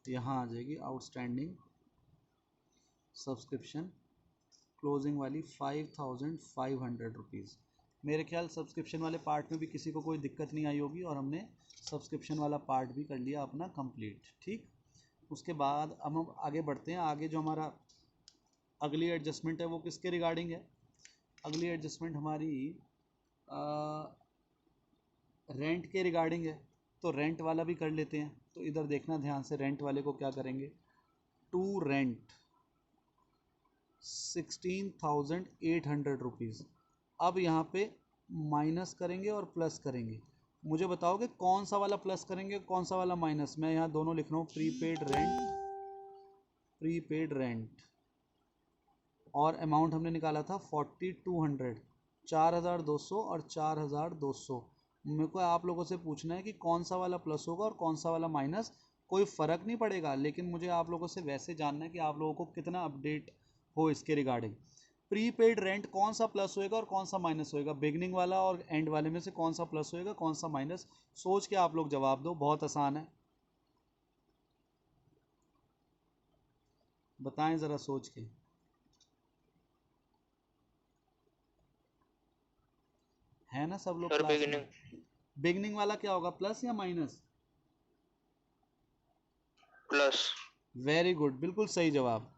यहाँ आ जाएगी आउटस्टैंडिंग सब्सक्रिप्शन क्लोजिंग वाली 5,500 रुपीज़। मेरे ख्याल सब्सक्रिप्शन वाले पार्ट में भी किसी को कोई दिक्कत नहीं आई होगी और हमने सब्सक्रिप्शन वाला पार्ट भी कर लिया अपना कंप्लीट, ठीक। उसके बाद अब हम आगे बढ़ते हैं। आगे जो हमारा अगली एडजस्टमेंट है वो किसके रिगार्डिंग है, अगली एडजस्टमेंट हमारी रेंट के रिगार्डिंग है। तो रेंट वाला भी कर लेते हैं। तो इधर देखना ध्यान से, रेंट वाले को क्या करेंगे, टू रेंट 16,800 रुपीज़। अब यहाँ पे माइनस करेंगे और प्लस करेंगे। मुझे बताओगे कौन सा वाला प्लस करेंगे कौन सा वाला माइनस। मैं यहाँ दोनों लिख रहा हूँ, प्रीपेड रेंट और अमाउंट हमने निकाला था 4,200, 4,200 और 4,200। मेरे को आप लोगों से पूछना है कि कौन सा वाला प्लस होगा और कौन सा वाला माइनस। कोई फ़र्क नहीं पड़ेगा, लेकिन मुझे आप लोगों से वैसे जानना है कि आप लोगों को कितना अपडेट हो इसके रिगार्डिंग। प्रीपेड रेंट कौन सा प्लस होएगा और कौन सा माइनस होएगा, बिगनिंग वाला और एंड वाले में से कौन सा प्लस होएगा कौन सा माइनस। सोच के आप लोग जवाब दो, बहुत आसान है, बताएं ज़रा सोच के। है ना सब लोग सर क्लास में। बिगिनिंग बिगनिंग वाला क्या होगा, प्लस या माइनस। प्लस। वेरी गुड, बिल्कुल सही जवाब।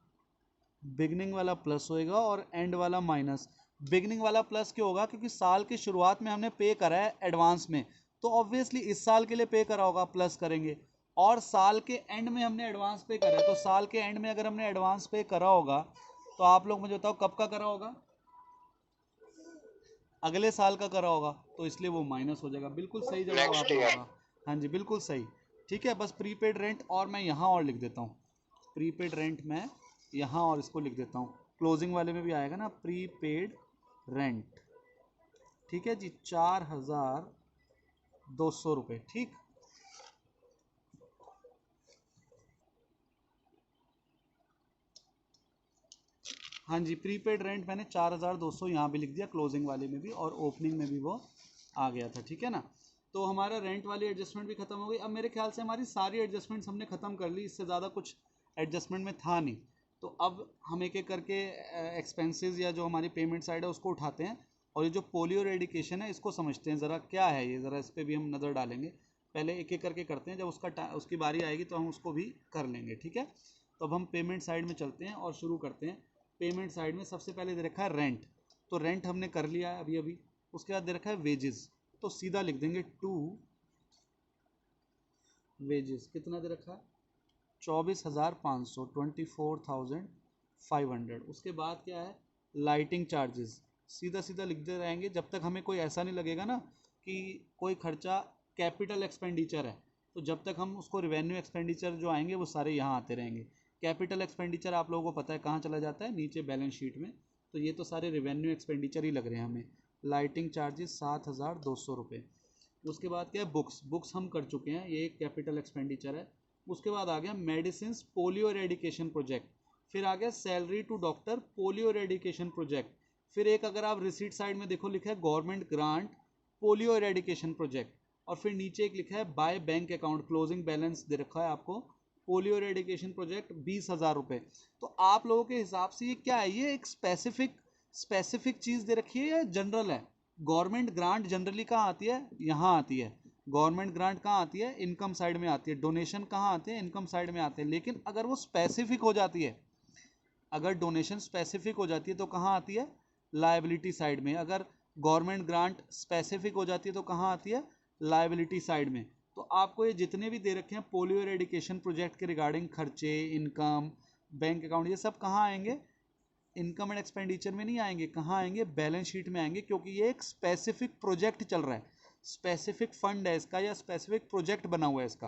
बिगनिंग वाला प्लस होएगा और एंड वाला माइनस। बिगनिंग वाला प्लस क्यों होगा, क्योंकि साल की शुरुआत में हमने पे करा है एडवांस में, तो ऑब्वियसली इस साल के लिए पे करा होगा, प्लस करेंगे। और साल के एंड में हमने एडवांस पे करा है, तो साल के एंड में अगर हमने एडवांस पे करा होगा तो आप लोग मुझे बताओ कब का करा होगा, अगले साल का करा होगा, तो इसलिए वो माइनस हो जाएगा। बिल्कुल सही जवाब आप नेक्स्ट लोगों ईयर। का। हाँ जी बिल्कुल सही, ठीक है। बस प्रीपेड रेंट और मैं यहाँ और लिख देता हूँ, प्रीपेड रेंट मैं यहाँ और इसको लिख देता हूँ, क्लोजिंग वाले में भी आएगा ना प्रीपेड रेंट, ठीक है जी, 4,200 रुपये, ठीक। हाँ जी, प्रीपेड रेंट मैंने 4,200 यहाँ भी लिख दिया, क्लोजिंग वाले में भी और ओपनिंग में भी वो आ गया था, ठीक है ना। तो हमारा रेंट वाली एडजस्टमेंट भी खत्म हो गई। अब मेरे ख्याल से हमारी सारी एडजस्टमेंट्स हमने ख़त्म कर ली, इससे ज़्यादा कुछ एडजस्टमेंट में था नहीं। तो अब हम एक एक करके एक्सपेंसेस या जो हमारी पेमेंट साइड है उसको उठाते हैं, और ये जो पोलियो रेडिकेशन है इसको समझते हैं ज़रा क्या है ये, ज़रा इस पर भी हम नज़र डालेंगे। पहले एक एक करके करते हैं, जब उसकी बारी आएगी तो हम उसको भी कर लेंगे, ठीक है। तो अब हम पेमेंट साइड में चलते हैं और शुरू करते हैं। पेमेंट साइड में सबसे पहले दे रखा है रेंट, तो रेंट हमने कर लिया है अभी अभी। उसके बाद दे रखा है वेजेस, तो सीधा लिख देंगे टू वेजेस। कितना दे रखा है 24,500, 24,500 500। उसके बाद क्या है, लाइटिंग चार्जेस, सीधा सीधा लिखते रहेंगे जब तक हमें कोई ऐसा नहीं लगेगा ना कि कोई खर्चा कैपिटल एक्सपेंडिचर है, तो जब तक हम उसको रिवेन्यू एक्सपेंडिचर जो आएंगे वो सारे यहाँ आते रहेंगे। कैपिटल एक्सपेंडिचर आप लोगों को पता है कहाँ चला जाता है, नीचे बैलेंस शीट में, तो ये तो सारे रिवेन्यू एक्सपेंडिचर ही लग रहे हैं हमें। लाइटिंग चार्जेस 7,200 रुपये। उसके बाद क्या है, बुक्स, बुक्स हम कर चुके हैं, ये एक कैपिटल एक्सपेंडिचर है। उसके बाद आ गया मेडिसिन पोलियो एरेडिकेशन प्रोजेक्ट, फिर आ गया salary to doctor polio eradication project, फिर एक अगर आप रिसीट साइड में देखो लिखा है government grant polio eradication project, और फिर नीचे एक लिखा है by bank account closing balance दे रखा है आपको पोलियो एरेडिकेशन प्रोजेक्ट 20,000 रुपये। तो आप लोगों के हिसाब से ये क्या है, ये एक स्पेसिफिक चीज़ दे रखी है या जनरल है? गवर्नमेंट ग्रांट जनरली कहाँ आती है, यहाँ आती है। गवर्नमेंट ग्रांट कहाँ आती है, इनकम साइड में आती है। डोनेशन कहाँ आते हैं, इनकम साइड में आते हैं। लेकिन अगर वो स्पेसिफिक हो जाती है, अगर डोनेशन स्पेसिफिक हो जाती है तो कहाँ आती है, लायबिलिटी साइड में। अगर गवर्नमेंट ग्रांट स्पेसिफिक हो जाती है तो कहाँ आती है, लायबिलिटी साइड में। तो आपको ये जितने भी दे रखे हैं पोलियो एरेडिकेशन प्रोजेक्ट के रिगार्डिंग खर्चे, इनकम, बैंक अकाउंट, ये सब कहाँ आएंगे, इनकम एंड एक्सपेंडिचर में नहीं आएंगे, कहाँ आएंगे, बैलेंस शीट में आएंगे, क्योंकि ये एक स्पेसिफिक प्रोजेक्ट चल रहा है, स्पेसिफिक फंड है इसका या स्पेसिफिक प्रोजेक्ट बना हुआ है इसका,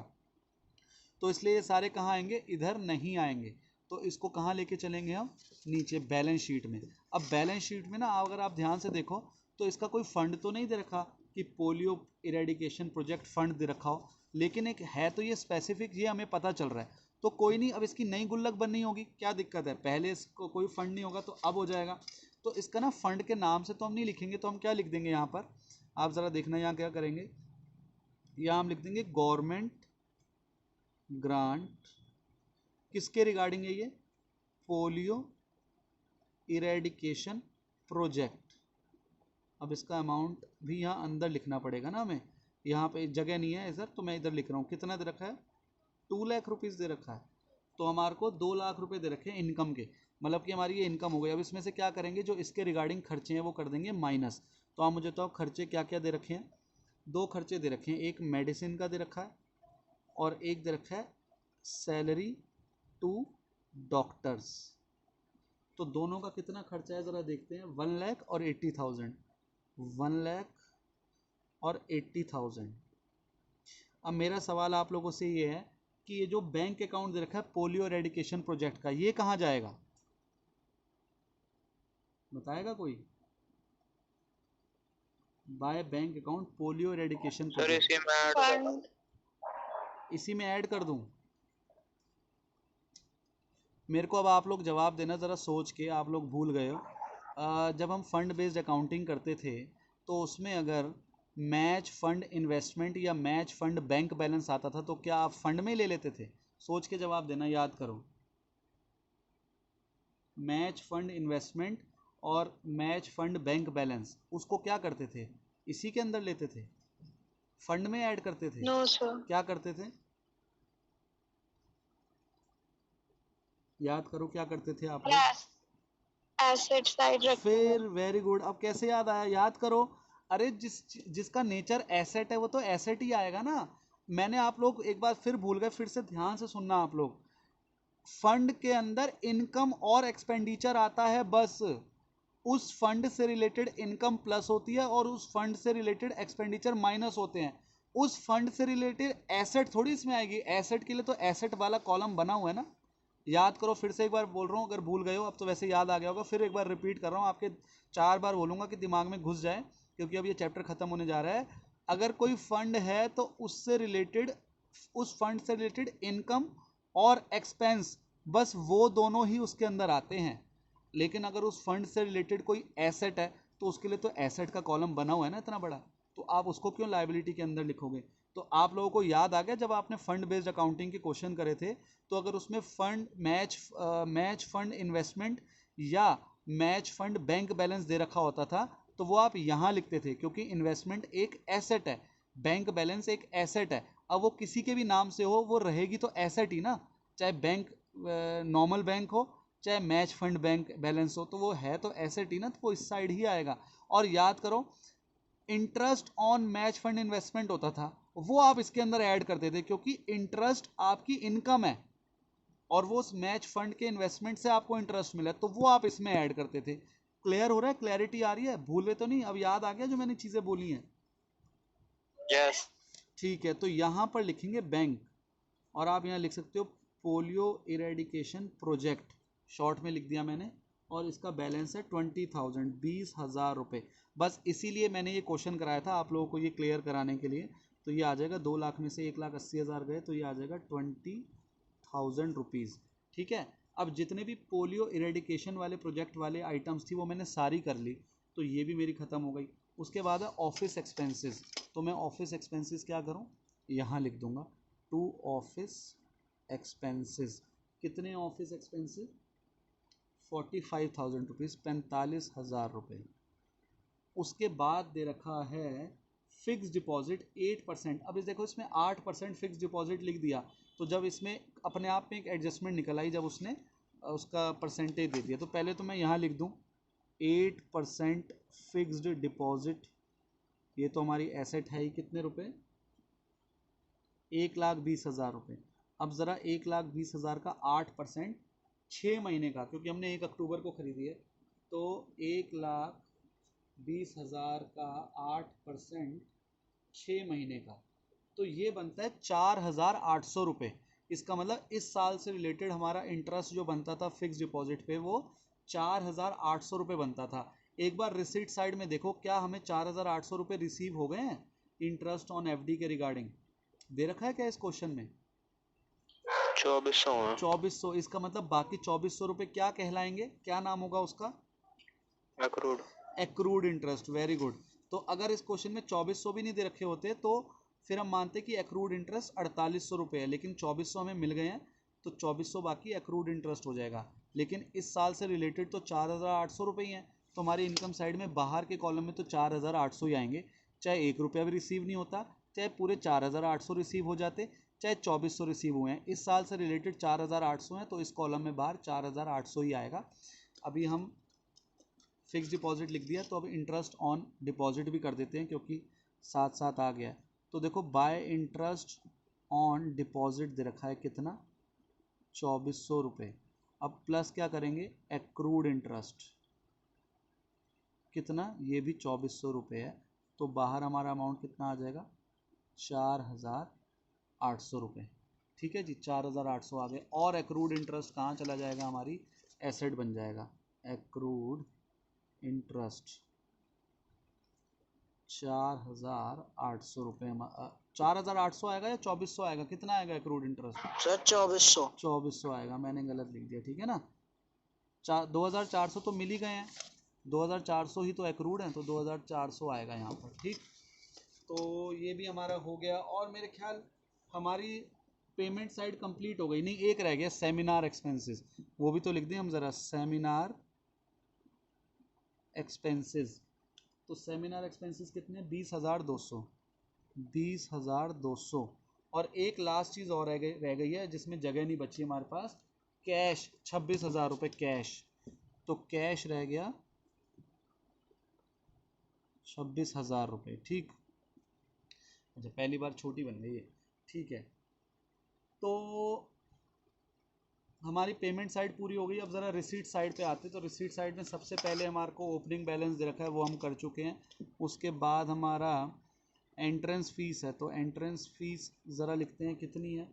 तो इसलिए ये सारे कहाँ आएंगे, इधर नहीं आएंगे। तो इसको कहाँ लेके चलेंगे हम, नीचे बैलेंस शीट में। अब बैलेंस शीट में ना अगर आप ध्यान से देखो तो इसका कोई फंड तो नहीं दे रखा कि पोलियो इरेडिकेशन प्रोजेक्ट फंड दे रखा हो, लेकिन एक है तो ये स्पेसिफिक, ये हमें पता चल रहा है। तो कोई नहीं, अब इसकी नई गुल्लक बननी होगी, क्या दिक्कत है, पहले इसको कोई फंड नहीं होगा तो अब हो जाएगा। तो इसका ना फंड के नाम से तो हम नहीं लिखेंगे, तो हम क्या लिख देंगे यहाँ पर, आप ज़रा देखना यहाँ क्या करेंगे, यहाँ हम लिख देंगे गवर्नमेंट ग्रांट, किसके रिगार्डिंग है ये, पोलियो इरेडिकेशन प्रोजेक्ट। अब इसका अमाउंट भी यहाँ अंदर लिखना पड़ेगा ना हमें, यहाँ पे जगह नहीं है इधर, तो मैं इधर लिख रहा हूँ। कितना दे रखा है, 2 लाख रुपीज़ दे रखा है, तो हमारे को 2 लाख रुपए दे रखे हैं इनकम के, मतलब कि हमारी ये इनकम हो गई। अब इसमें से क्या करेंगे, जो इसके रिगार्डिंग खर्चे हैं वो कर देंगे माइनस। तो आप मुझे तो खर्चे क्या क्या दे रखे हैं, 2 खर्चे दे रखे हैं, एक मेडिसिन का दे रखा है और एक दे रखा है सैलरी टू डॉक्टर्स। तो दोनों का कितना खर्चा है ज़रा देखते हैं, 1,80,000, 1,80,000। अब मेरा सवाल आप लोगों से ये है कि ये जो बैंक अकाउंट दे रखा है पोलियो एरेडिकेशन प्रोजेक्ट का, ये कहाँ जाएगा, बताएगा कोई, bye bank account polio eradication sir project, इसी में ऐड फंड इसी में ऐड कर दूं? मेरे को अब आप लोग जवाब देना ज़रा सोच के, आप लोग भूल गए हो। जब हम फंड बेस्ड अकाउंटिंग करते थे तो उसमें अगर मैच फंड इन्वेस्टमेंट या मैच फंड बैंक बैलेंस आता था तो क्या आप फंड में ही ले लेते थे? सोच के जवाब देना, याद करो। मैच फंड इन्वेस्टमेंट और मैच फंड बैंक बैलेंस, उसको क्या करते थे, इसी के अंदर लेते थे, फंड में ऐड करते थे, नो सर, क्या करते थे, याद करो क्या करते थे आप लोग? यस, एसेट साइड रखते फिर हैं। वेरी गुड, अब कैसे याद आया, याद करो। अरे जिसका नेचर एसेट है वो तो एसेट ही आएगा ना। मैंने, आप लोग एक बार फिर भूल गए, फिर से ध्यान से सुनना आप लोग। फंड के अंदर इनकम और एक्सपेंडिचर आता है, बस उस फंड से रिलेटेड इनकम प्लस होती है और उस फंड से रिलेटेड एक्सपेंडिचर माइनस होते हैं। उस फंड से रिलेटेड एसेट थोड़ी इसमें आएगी, एसेट के लिए तो एसेट वाला कॉलम बना हुआ है ना। याद करो, फिर से एक बार बोल रहा हूँ, अगर भूल गए हो, अब तो वैसे याद आ गया होगा, फिर एक बार रिपीट कर रहा हूँ, आपके 4 बार बोलूँगा कि दिमाग में घुस जाए, क्योंकि अब ये चैप्टर खत्म होने जा रहा है। अगर कोई फंड है तो उससे रिलेटेड, उस फंड से रिलेटेड इनकम और एक्सपेंस, बस वो दोनों ही उसके अंदर आते हैं। लेकिन अगर उस फंड से रिलेटेड कोई एसेट है तो उसके लिए तो एसेट का कॉलम बना हुआ है ना इतना बड़ा, तो आप उसको क्यों लायबिलिटी के अंदर लिखोगे? तो आप लोगों को याद आ गया जब आपने फंड बेस्ड अकाउंटिंग के क्वेश्चन करे थे, तो अगर उसमें फंड मैच फंड इन्वेस्टमेंट या मैच फंड बैंक बैलेंस दे रखा होता था तो वो आप यहाँ लिखते थे, क्योंकि इन्वेस्टमेंट एक एसेट है, बैंक बैलेंस एक एसेट है। अब वो किसी के भी नाम से हो, वो रहेगी तो एसेट ही ना, चाहे बैंक नॉर्मल बैंक हो चाहे मैच फंड बैंक बैलेंस हो, तो वो है तो एसेट ही ना, तो वो इस साइड ही आएगा। और याद करो, interest on match fund investment होता था, वो आप इसके अंदर ऐड करते थे, क्योंकि इंटरेस्ट आपकी इनकम है, और वो उस मैच फंड के इन्वेस्टमेंट से आपको इंटरेस्ट मिला, तो वो आप इसमें ऐड करते थे। क्लियर हो रहा है? क्लैरिटी आ रही है? भूले तो नहीं? अब याद आ गया जो मैंने चीज़ें बोली हैं? Yes. ठीक है, तो यहाँ पर लिखेंगे बैंक, और आप यहाँ लिख सकते हो पोलियो इरेडिकेशन प्रोजेक्ट, शॉर्ट में लिख दिया मैंने, और इसका बैलेंस है 20,000, 20,000 रुपये। बस इसीलिए मैंने ये क्वेश्चन कराया था आप लोगों को ये क्लियर कराने के लिए। तो ये आ जाएगा 2 लाख में से 1,80,000 गए, तो ये आ जाएगा 20,000 रुपीज़। ठीक है, अब जितने भी पोलियो इरेडिकेशन वाले प्रोजेक्ट वाले आइटम्स थी वो मैंने सारी कर ली, तो ये भी मेरी ख़त्म हो गई। उसके बाद है ऑफिस एक्सपेंसेस, तो मैं ऑफिस एक्सपेंसेस क्या करूँ, यहाँ लिख दूंगा टू ऑफिस एक्सपेंसेस। कितने ऑफिस एक्सपेंसेस? 45,000 रुपीज़, 45,000 रुपये। उसके बाद दे रखा है फिक्स डिपॉजिट 8%। अब इस देखो इसमें 8% फिक्स डिपॉजिट लिख दिया, तो जब इसमें अपने आप में एक एडजस्टमेंट निकल आई जब उसने उसका परसेंटेज दे दिया, तो पहले तो मैं यहाँ लिख दूँ 8% फिक्स्ड डिपॉजिट। ये तो हमारी एसेट है ही, कितने रुपए? 1,20,000 रुपये। अब ज़रा 1,20,000 का 8% 6 महीने का, क्योंकि हमने 1 अक्टूबर को खरीदी है, तो 1,20,000 का 8% 6 महीने का, तो ये बनता है 4,800 रुपये। इसका मतलब इस साल से रिलेटेड हमारा इंटरेस्ट जो बनता था फिक्स डिपॉजिट पे वो 4,800 रुपये बनता था। एक बार रिसीट साइड में देखो, क्या हमें 4,800 रुपये रिसीव हो गए हैं इंटरेस्ट ऑन एफडी के रिगार्डिंग? दे रखा है क्या इस क्वेश्चन में? 2400 है। 2400। इसका मतलब बाकी 2400 रुपये क्या कहलाएंगे, क्या नाम होगा उसका? Accrued. Accrued interest. Very good. तो अगर इस क्वेश्चन में 2400 भी नहीं दे रखे होते तो फिर हम मानते कि एक्रूड इंटरेस्ट 4,800 रुपये है, लेकिन 2400 हमें मिल गए हैं, तो 2400 बाकी एक्रूड इंटरेस्ट हो जाएगा। लेकिन इस साल से रिलेटेड तो 4,800 रुपये ही हैं, तो हमारी इनकम साइड में बाहर के कॉलम में तो 4,800 ही आएंगे, चाहे 1 रुपया भी रिसीव नहीं होता, चाहे पूरे 4,800 रिसीव हो जाते, चाहे 2400 रिसीव हुए हैं। इस साल से रिलेटेड 4,800 हैं, तो इस कॉलम में बाहर 4,800 ही आएगा। अभी हम फिक्स डिपॉजिट लिख दिया, तो अब इंटरेस्ट ऑन डिपॉजिट भी कर देते हैं क्योंकि साथ साथ आ गया है। तो देखो बाय इंटरेस्ट ऑन डिपॉजिट दे रखा है कितना, 2,400 रुपये। अब प्लस क्या करेंगे, एक्रूड इंटरेस्ट कितना, ये भी 2,400 रुपये है, तो बाहर हमारा अमाउंट कितना आ जाएगा, 4,800 रुपये। ठीक है जी, 4,800 आ गए। और एक्रूड इंटरेस्ट कहाँ चला जाएगा, हमारी एसेट बन जाएगा। एक्रूड इंटरेस्ट 4,800 रुपये। 4,800 आएगा या 2,400 आएगा, कितना आएगा एक्रूड इंटरेस्ट? सर 2400। 2,400 आएगा, मैंने गलत लिख दिया, ठीक है ना। 2,400 तो मिल ही गए हैं, 2,400 ही तो एक्रूड हैं, तो 2,400 आएगा यहाँ पर। ठीक, तो ये भी हमारा हो गया। और मेरे ख्याल हमारी पेमेंट साइड कंप्लीट हो गई। नहीं, एक रह गया, सेमिनार एक्सपेंसेस, वो भी तो लिख दें हम ज़रा, सेमिनार एक्सपेंसेस। तो सेमिनार एक्सपेंसेस कितने, 20,200, 20,200। और एक लास्ट चीज़ और रह गई है जिसमें जगह नहीं बची हमारे पास, कैश 26,000 रुपये कैश। तो कैश रह गया 26,000 रुपये। ठीक, अच्छा पहली बार छोटी बन गई है, ठीक है। तो हमारी पेमेंट साइड पूरी हो गई। अब ज़रा रिसीट साइड पे आते, तो रिसीट साइड में सबसे पहले हमारे को ओपनिंग बैलेंस दे रखा है, वो हम कर चुके हैं। उसके बाद हमारा एंट्रेंस फ़ीस है, तो एंट्रेंस फ़ीस ज़रा लिखते हैं कितनी है,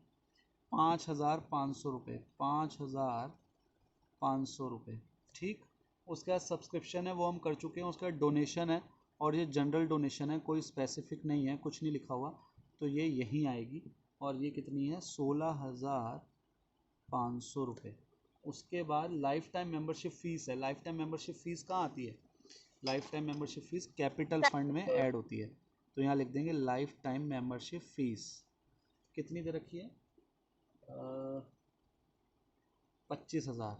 5,500 रुपये, 5,500 रुपये। ठीक, उसके बाद सब्सक्रिप्शन है वो हम कर चुके हैं। उसका डोनेशन है, और ये जनरल डोनेशन है, कोई स्पेसिफिक नहीं है, कुछ नहीं लिखा हुआ, तो ये यहीं आएगी। और ये कितनी है, 16,500 रुपये। उसके बाद लाइफ टाइम मेंबरशिप फ़ीस है। लाइफ टाइम मेंबरशिप फ़ीस कहाँ आती है, life time membership fees capital fund में ऐड होती है, तो यहाँ लिख देंगे लाइफ टाइम मेंबरशिप फ़ीस। कितनी दे रखी है, 25,000,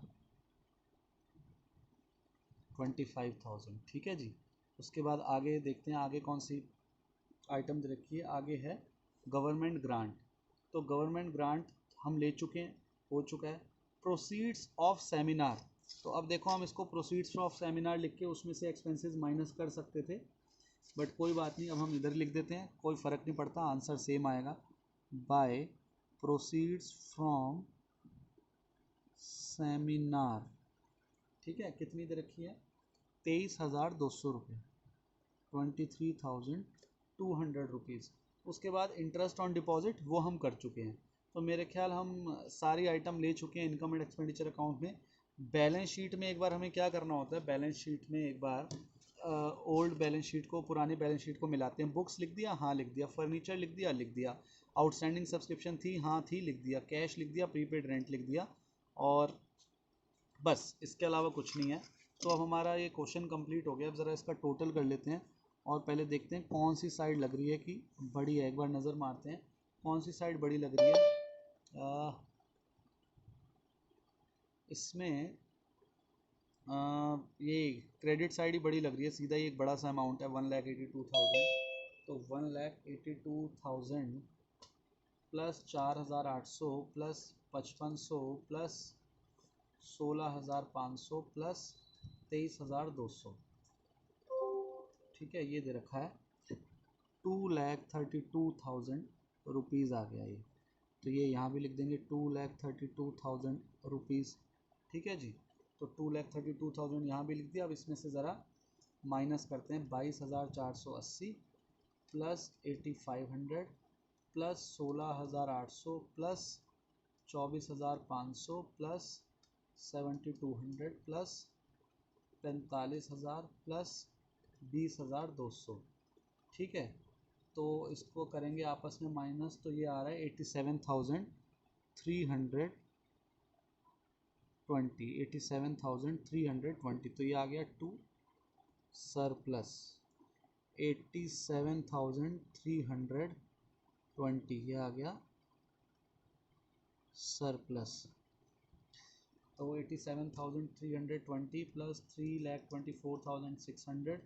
25,000। ठीक है जी। उसके बाद आगे देखते हैं, आगे कौन सी आइटम दे रखी है। आगे है गवर्नमेंट ग्रांट। तो गवर्नमेंट ग्रांट हम ले चुके हैं, हो चुका है। प्रोसीड्स ऑफ सेमिनार, तो अब देखो हम इसको प्रोसीड्स ऑफ सेमिनार लिख के उसमें से एक्सपेंसेस माइनस कर सकते थे, बट कोई बात नहीं, अब हम इधर लिख देते हैं, कोई फ़र्क नहीं पड़ता, आंसर सेम आएगा। बाय प्रोसीड्स फ्रॉम सेमिनार, ठीक है, कितनी दे रखी है? 23,200 रुपये, 23,200 रुपीज़। उसके बाद इंटरेस्ट ऑन डिपॉजिट वो हम कर चुके हैं, तो मेरे ख्याल हम सारी आइटम ले चुके हैं इनकम एंड एक्सपेंडिचर अकाउंट में। बैलेंस शीट में एक बार हमें क्या करना होता है, बैलेंस शीट में एक बार ओल्ड बैलेंस शीट को पुरानी बैलेंस शीट को मिलाते हैं। बुक्स लिख दिया, हाँ लिख दिया, फर्नीचर लिख दिया, लिख दिया, आउटस्टैंडिंग सब्सक्रिप्शन थी, हाँ थी, लिख दिया, कैश लिख दिया, प्रीपेड रेंट लिख दिया, और बस इसके अलावा कुछ नहीं है। तो अब हमारा ये क्वेश्चन कंप्लीट हो गया। अब ज़रा इसका टोटल कर लेते हैं और पहले देखते हैं कौन सी साइड लग रही है कि बड़ी है। एक बार नज़र मारते हैं कौन सी साइड बड़ी लग रही है। इसमें ये क्रेडिट साइड ही बड़ी लग रही है, सीधा ही एक बड़ा सा अमाउंट है 1,82,000। तो 1,82,000 प्लस 4,800 प्लस 5,500 प्लस 16,500 प्लस 23,200, ठीक है, ये दे रखा है 2,32,000 रुपीज़ आ गया ये। तो ये यहाँ भी लिख देंगे 2,32,000 रुपीज़, ठीक है जी। तो 2,32,000 यहाँ भी लिख दिया। अब इसमें से ज़रा माइनस करते हैं 22,480 plus 8,500 plus 16,800 plus 24,500 plus 7,200 plus 45,000 plus 20,200, ठीक है। तो इसको करेंगे आपस में माइनस, तो ये आ रहा है 87,320, 87,320। तो ये आ गया 2 सरप्लस 87,320, ये आ गया सरप्लस। तो 87,320 प्लस 3,24,600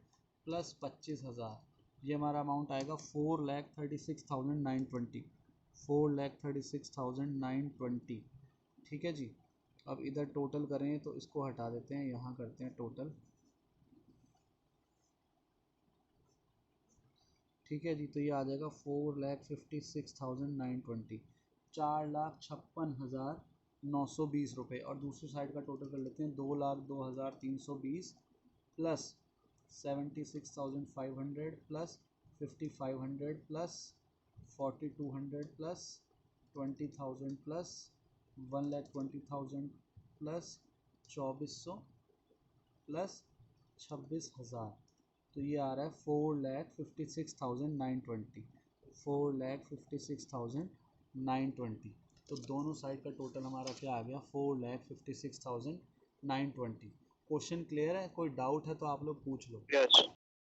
प्लस 25,000, ये हमारा अमाउंट आएगा 4,36,920, 4,36,920, ठीक है जी। अब इधर टोटल करें तो इसको हटा देते हैं, यहाँ करते हैं टोटल, ठीक है जी। तो ये आ जाएगा 4,56,920, 4,56,920 रुपये। और दूसरी साइड का टोटल कर लेते हैं, 2,02,320 plus 76,500 plus 5,500 plus 4,200 plus 20,000 plus 1,20,000 plus 2,400 plus 26,000। तो ये आ रहा है 4,56,920, 4,56,920। तो दोनों साइड का टोटल हमारा क्या आ गया, 4,56,920। क्वेश्चन क्लियर है? कोई डाउट है तो आप लोग पूछ लो। Yes.